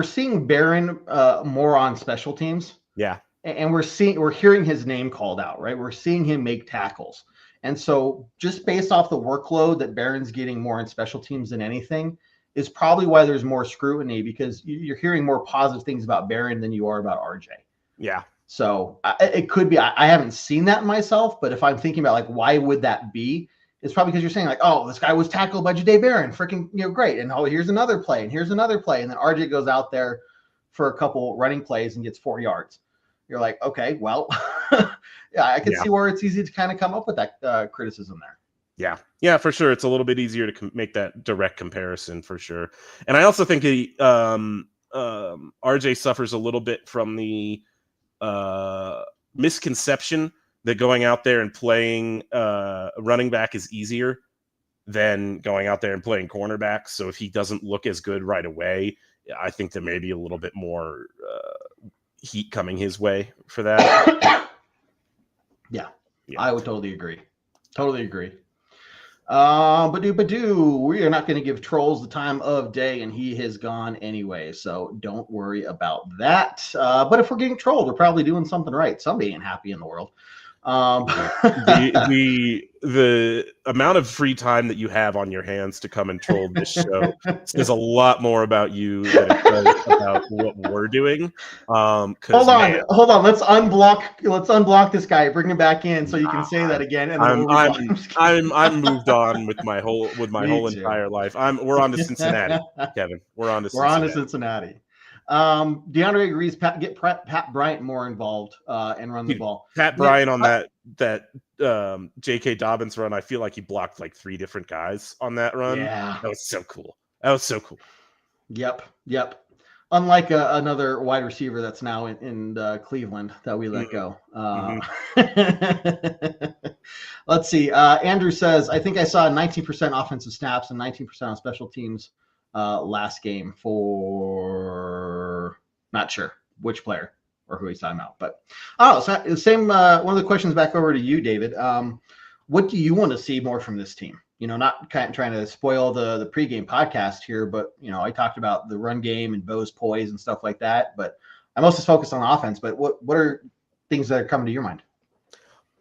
[SPEAKER 2] seeing Barron more on special teams.
[SPEAKER 3] Yeah.
[SPEAKER 2] And we're hearing his name called out, right? We're seeing him make tackles. And so just based off the workload that Barron's getting more in special teams than anything is probably why there's more scrutiny, because you're hearing more positive things about Barron than you are about RJ.
[SPEAKER 3] Yeah.
[SPEAKER 2] So it could be, I haven't seen that myself, but if I'm thinking about like, why would that be? It's probably because you're saying like, oh, this guy was tackled by Jahdae Barron, freaking, great. And oh, here's another play and here's another play. And then RJ goes out there for a couple running plays and gets 4 yards. You're like, okay, well, yeah, I can see where it's easy to kind of come up with that criticism there.
[SPEAKER 3] Yeah, for sure. It's a little bit easier to make that direct comparison for sure. And I also think RJ suffers a little bit from the misconception that going out there and playing running back is easier than going out there and playing cornerback. So if he doesn't look as good right away, I think there may be a little bit more heat coming his way for that.
[SPEAKER 2] Yeah, I would totally agree. Badoo, we are not going to give Trolls the time of day, and he has gone anyway, so don't worry about that. But if we're getting trolled, we're probably doing something right. Somebody ain't happy in the world.
[SPEAKER 3] The amount of free time that you have on your hands to come and troll this show says a lot more about you than it does about what we're doing. Hold
[SPEAKER 2] on. Let's unblock this guy. Bring him back in so you can say that again. And
[SPEAKER 3] I'm moved on with my whole entire life. We're on to Cincinnati, Kevin. We're on to
[SPEAKER 2] Cincinnati. DeAndre agrees. Get Pat Bryant more involved and run the ball.
[SPEAKER 3] Pat Bryant on that J.K. Dobbins run. I feel like he blocked like 3 different guys on that run.
[SPEAKER 2] Yeah,
[SPEAKER 3] that was so cool.
[SPEAKER 2] Yep. Unlike another wide receiver that's now in Cleveland that we let go. Let's see. Andrew says, I think I saw 19% offensive snaps and 19% on special teams last game for not sure which player or who he's talking about, but so same one of the questions back over to you, David. What do you want to see more from this team? Not kind of trying to spoil the pregame podcast here, but I talked about the run game and Bo's poise and stuff like that, but I'm mostly focused on offense. But what are things that are coming to your mind?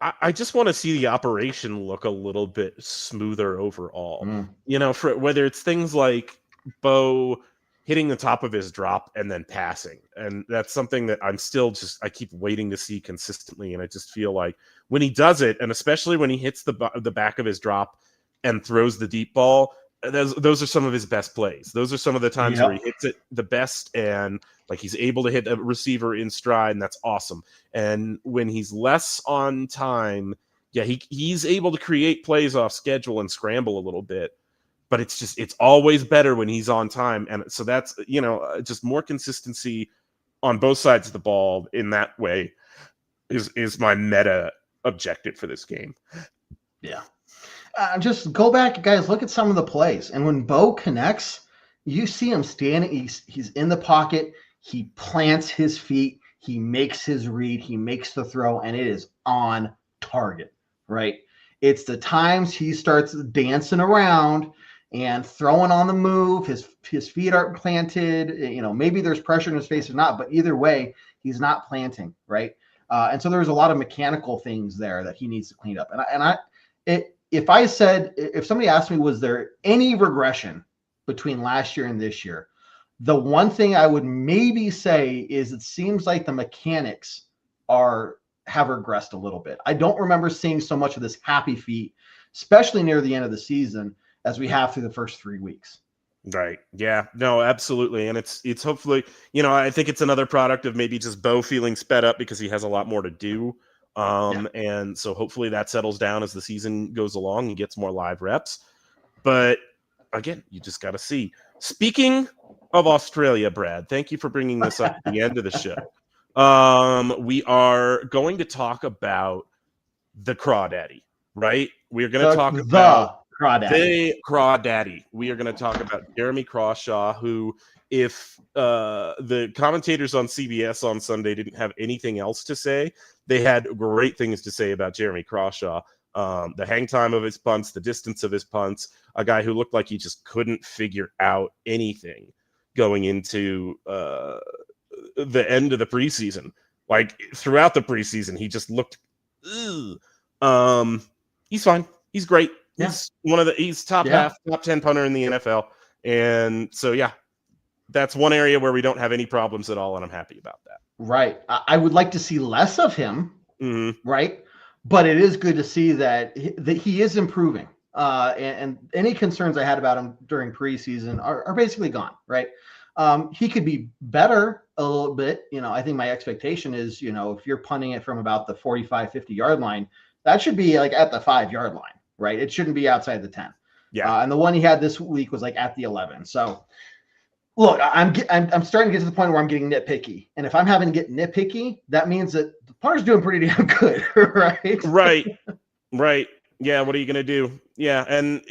[SPEAKER 3] I just want to see the operation look a little bit smoother overall. For whether it's things like Bo hitting the top of his drop and then passing. And that's something that I keep waiting to see consistently. And I just feel like when he does it, and especially when he hits the back of his drop and throws the deep ball, those are some of his best plays. Those are some of the times where he hits it the best and like he's able to hit a receiver in stride, and that's awesome. And when he's less on time, he's able to create plays off schedule and scramble a little bit. But it's always better when he's on time. And so that's, just more consistency on both sides of the ball in that way is my meta objective for this game.
[SPEAKER 2] Yeah. Just go back, guys, look at some of the plays. And when Bo connects, you see him standing. He's in the pocket. He plants his feet. He makes his read. He makes the throw, and it is on target, right? It's the times he starts dancing around and throwing on the move. His feet aren't planted. Maybe there's pressure in his face or not, but either way, he's not planting, right? And so there's a lot of mechanical things there that he needs to clean up. If somebody asked me, was there any regression between last year and this year? The one thing I would maybe say is it seems like the mechanics have regressed a little bit. I don't remember seeing so much of this happy feet, especially near the end of the season, as we have through the first 3 weeks.
[SPEAKER 3] Right. Yeah, no, absolutely. And it's hopefully, I think it's another product of maybe just Bo feeling sped up because he has a lot more to do. And so hopefully that settles down as the season goes along and gets more live reps. But again, you just got to see. Speaking of Australia, Brad, thank you for bringing this up at the end of the show. We are going to talk about the Crawdaddy, right? We're going to talk about the Crawdaddy. We are going to talk about Jeremy Crawshaw, who, if the commentators on CBS on Sunday didn't have anything else to say, they had great things to say about Jeremy Crawshaw. The hang time of his punts, the distance of his punts, a guy who looked like he just couldn't figure out anything going into the end of the preseason. Like throughout the preseason, he just looked He's fine. He's great.
[SPEAKER 2] Yeah.
[SPEAKER 3] He's top half, top 10 punter in the NFL. And so, yeah, that's one area where we don't have any problems at all. And I'm happy about that.
[SPEAKER 2] Right. I would like to see less of him. Right. But it is good to see that he is improving. And any concerns I had about him during preseason are basically gone. Right. He could be better a little bit. I think my expectation is, if you're punting it from about the 45, 50-yard line, that should be like at the 5-yard line, right? It shouldn't be outside the 10.
[SPEAKER 3] Yeah.
[SPEAKER 2] And the one he had this week was like at the 11. So look, I'm starting to get to the point where I'm getting nitpicky. And if I'm having to get nitpicky, that means that the punter's doing pretty damn good, right?
[SPEAKER 3] Right. Yeah. What are you going to do? Yeah. And,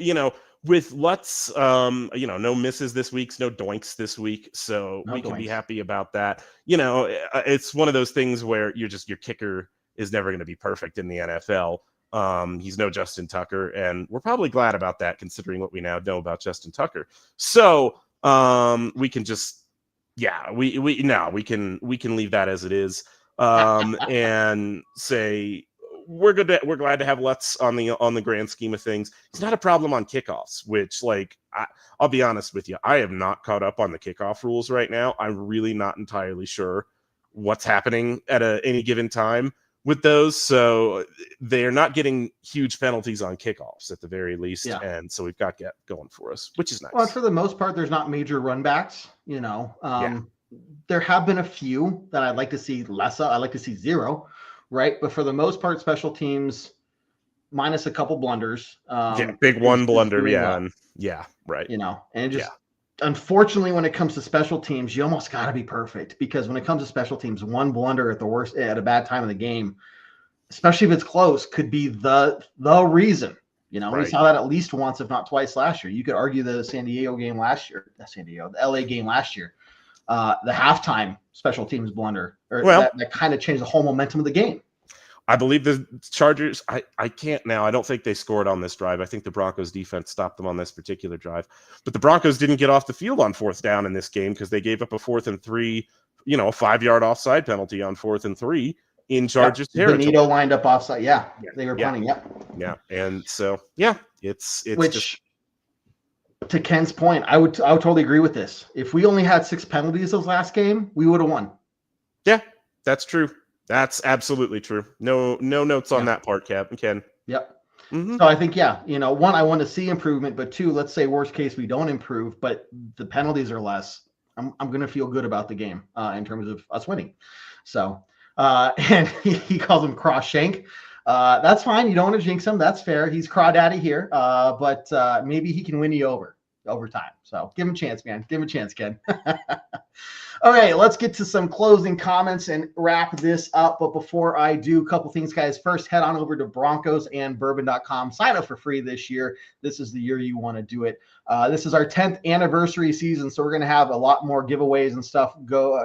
[SPEAKER 3] with Lutz, no misses this week, no doinks this week. So we can be happy about that. It's one of those things where your kicker is never going to be perfect in the NFL. He's no Justin Tucker, and we're probably glad about that considering what we now know about Justin Tucker. So we can just, we can leave that as it is, and say we're glad to have Lutz on the grand scheme of things. He's not a problem on kickoffs, which I'll be honest with you, I am not caught up on the kickoff rules right now. I'm really not entirely sure what's happening at any given time with those. So they're not getting huge penalties on kickoffs at the very least. Yeah. And so we've got that going for us, which is nice.
[SPEAKER 2] Well, for the most part, there's not major runbacks, There have been a few that I'd like to see less of. I'd like to see zero, right? But for the most part, special teams minus a couple blunders.
[SPEAKER 3] Big one blunder. Yeah. Well. Yeah. Right.
[SPEAKER 2] And just unfortunately, when it comes to special teams, you almost got to be perfect, because when it comes to special teams, one blunder at a bad time of the game, especially if it's close, could be the reason. We saw that at least once, if not twice last year. You could argue the the LA game last year, the halftime special teams blunder, that kind of changed the whole momentum of the game.
[SPEAKER 3] I believe the Chargers, I can't now. I don't think they scored on this drive. I think the Broncos defense stopped them on this particular drive. But the Broncos didn't get off the field on 4th down in this game because they gave up a 4th and 3, a 5-yard offside penalty on 4th and 3 in Chargers territory.
[SPEAKER 2] Benito lined up offside. Yeah. They were punting.
[SPEAKER 3] Yeah. And so, it's
[SPEAKER 2] which,
[SPEAKER 3] just...
[SPEAKER 2] to Ken's point, I would totally agree with this. If we only had 6 penalties this last game, we would have won.
[SPEAKER 3] Yeah, that's true. That's absolutely true. No notes on that part, Ken.
[SPEAKER 2] Yep. Mm-hmm. So I think, one, I want to see improvement, but 2, let's say worst case we don't improve, but the penalties are less. I'm going to feel good about the game in terms of us winning. So, and he calls him cross shank. That's fine. You don't want to jinx him. That's fair. He's crawdaddy here, but maybe he can win you over time. So give him a chance, man. Give him a chance, Ken. Okay, let's get to some closing comments and wrap this up. But before I do, a couple things, guys. First, head on over to broncosandbourbon.com. Sign up for free this year. This is the year you want to do it. This is our 10th anniversary season, so we're going to have a lot more giveaways and stuff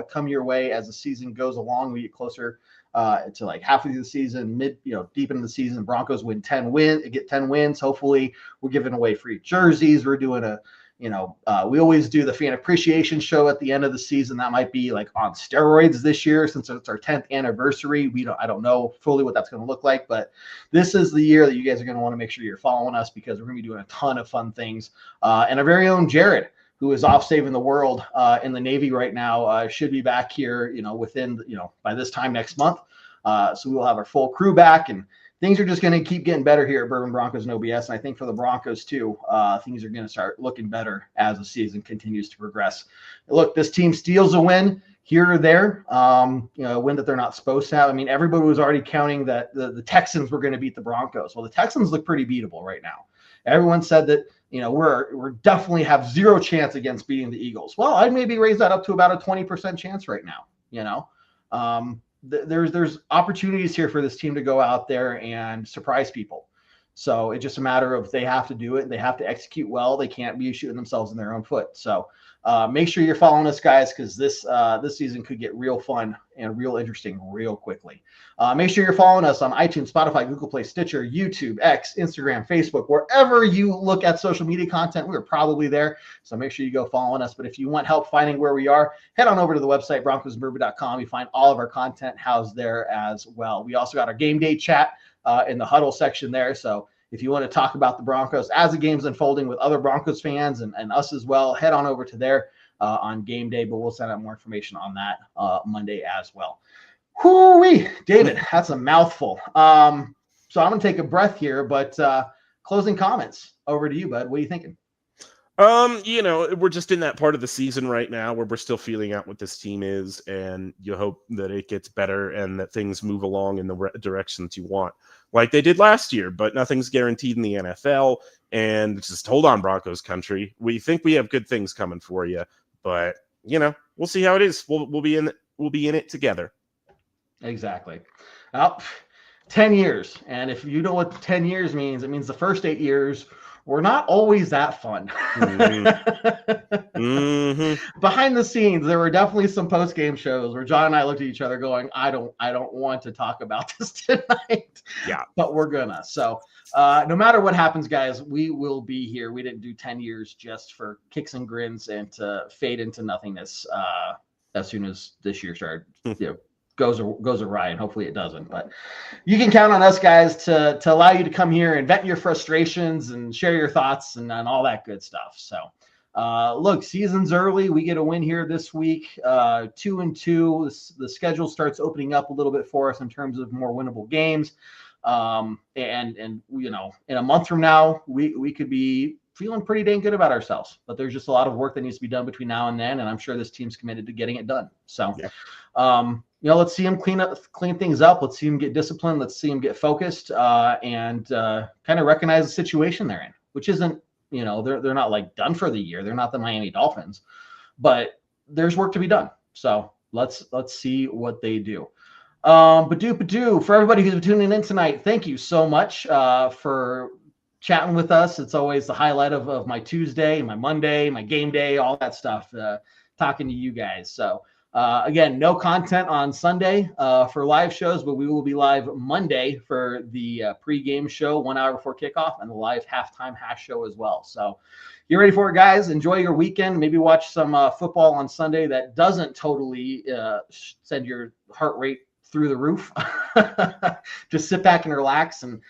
[SPEAKER 2] come your way as the season goes along. We get closer to like halfway through the season, deep into the season. Broncos get 10 wins. Hopefully, we're giving away free jerseys. We're doing we always do the fan appreciation show at the end of the season. That might be like on steroids this year since it's our 10th anniversary. I don't know fully what that's going to look like, but this is the year that you guys are going to want to make sure you're following us, because we're going to be doing a ton of fun things. And our very own Jared, who is off saving the world in the Navy right now, should be back here, within, by this time next month. So we will have our full crew back, and things are just going to keep getting better here at Bourbon Broncos and OBS. And I think for the Broncos too, things are going to start looking better as the season continues to progress. Look, this team steals a win here or there, a win that they're not supposed to have. I mean, everybody was already counting that the Texans were going to beat the Broncos. Well, the Texans look pretty beatable right now. Everyone said that, we're definitely have zero chance against beating the Eagles. Well, I'd maybe raise that up to about a 20% chance right now, There's opportunities here for this team to go out there and surprise people. So it's just a matter of they have to do it. They have to execute well. They can't be shooting themselves in their own foot. So make sure you're following us, guys, because this season could get real fun and real interesting real quickly. Make sure you're following us on iTunes, Spotify, Google Play, Stitcher, YouTube, X, Instagram, Facebook, wherever you look at social media content. We're probably there. So make sure you go following us. But if you want help finding where we are, head on over to the website, broncosandbourbon.com. You find all of our content housed there as well. We also got our game day chat in the huddle section there. So if you want to talk about the Broncos as the game's unfolding with other Broncos fans and us as well, head on over to there on game day, but we'll send out more information on that Monday as well. Whoo-wee, David, that's a mouthful. So I'm going to take a breath here, but closing comments over to you, bud. What are you thinking?
[SPEAKER 3] We're just in that part of the season right now where we're still feeling out what this team is, and you hope that it gets better and that things move along in the directions you want, like they did last year. But nothing's guaranteed in the NFL, and just hold on, Broncos country. We think we have good things coming for you, but we'll see how it is. We'll be in it together.
[SPEAKER 2] Exactly. Well, 10 years, and if you know what 10 years means, it means the first 8 years were not always that fun.
[SPEAKER 3] Mm-hmm.
[SPEAKER 2] Behind the scenes, there were definitely some post-game shows where John and I looked at each other going, I don't want to talk about this tonight.
[SPEAKER 3] Yeah.
[SPEAKER 2] But we're gonna. So no matter what happens, guys, we will be here. We didn't do 10 years just for kicks and grins and to fade into nothingness as soon as this year started, goes awry, and hopefully it doesn't. But you can count on us, guys, to allow you to come here and vent your frustrations and share your thoughts and all that good stuff. So look, season's early. We get a win here this week, 2-2. The schedule starts opening up a little bit for us in terms of more winnable games. And in a month from now, we could be feeling pretty dang good about ourselves, but there's just a lot of work that needs to be done between now and then. And I'm sure this team's committed to getting it done. So, let's see him clean things up. Let's see him get disciplined. Let's see him get focused and kind of recognize the situation they're in, which isn't, they're not like done for the year. They're not the Miami Dolphins, but there's work to be done. So let's see what they do. Badoo, for everybody who's tuning in tonight, thank you so much for chatting with us. It's always the highlight of my Tuesday, my Monday, my game day, all that stuff, talking to you guys. So again, no content on Sunday for live shows, but we will be live Monday for the pregame show 1 hour before kickoff and the live halftime hash show as well. So get ready for it, guys. Enjoy your weekend. Maybe watch some football on Sunday that doesn't totally send your heart rate through the roof. Just sit back and relax and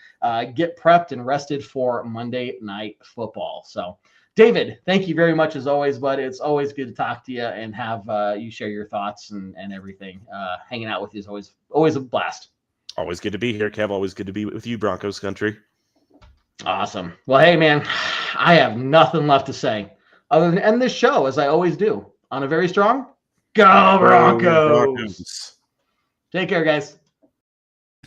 [SPEAKER 2] get prepped and rested for Monday Night Football. So David, thank you very much as always, bud. It's always good to talk to you and have you share your thoughts and everything. Hanging out with you is always a blast.
[SPEAKER 3] Always good to be here, Kev. Always good to be with you, Broncos country.
[SPEAKER 2] Awesome. Well, hey, man, I have nothing left to say other than end this show, as I always do, on a very strong Go Broncos. Take care, guys.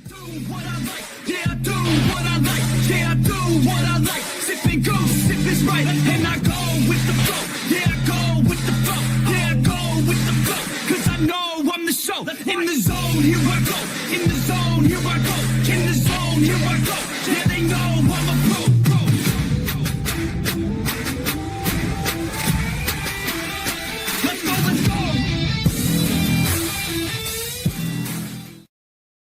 [SPEAKER 4] Do what I like, yeah, do what I like, yeah, do what I like. Sip and go, sip is right, and I go with the flow, yeah, I go with the flow, yeah, I go with the flow, cause I know I'm the show. In the zone, here I go, in the zone, here I go, in the zone, here I go.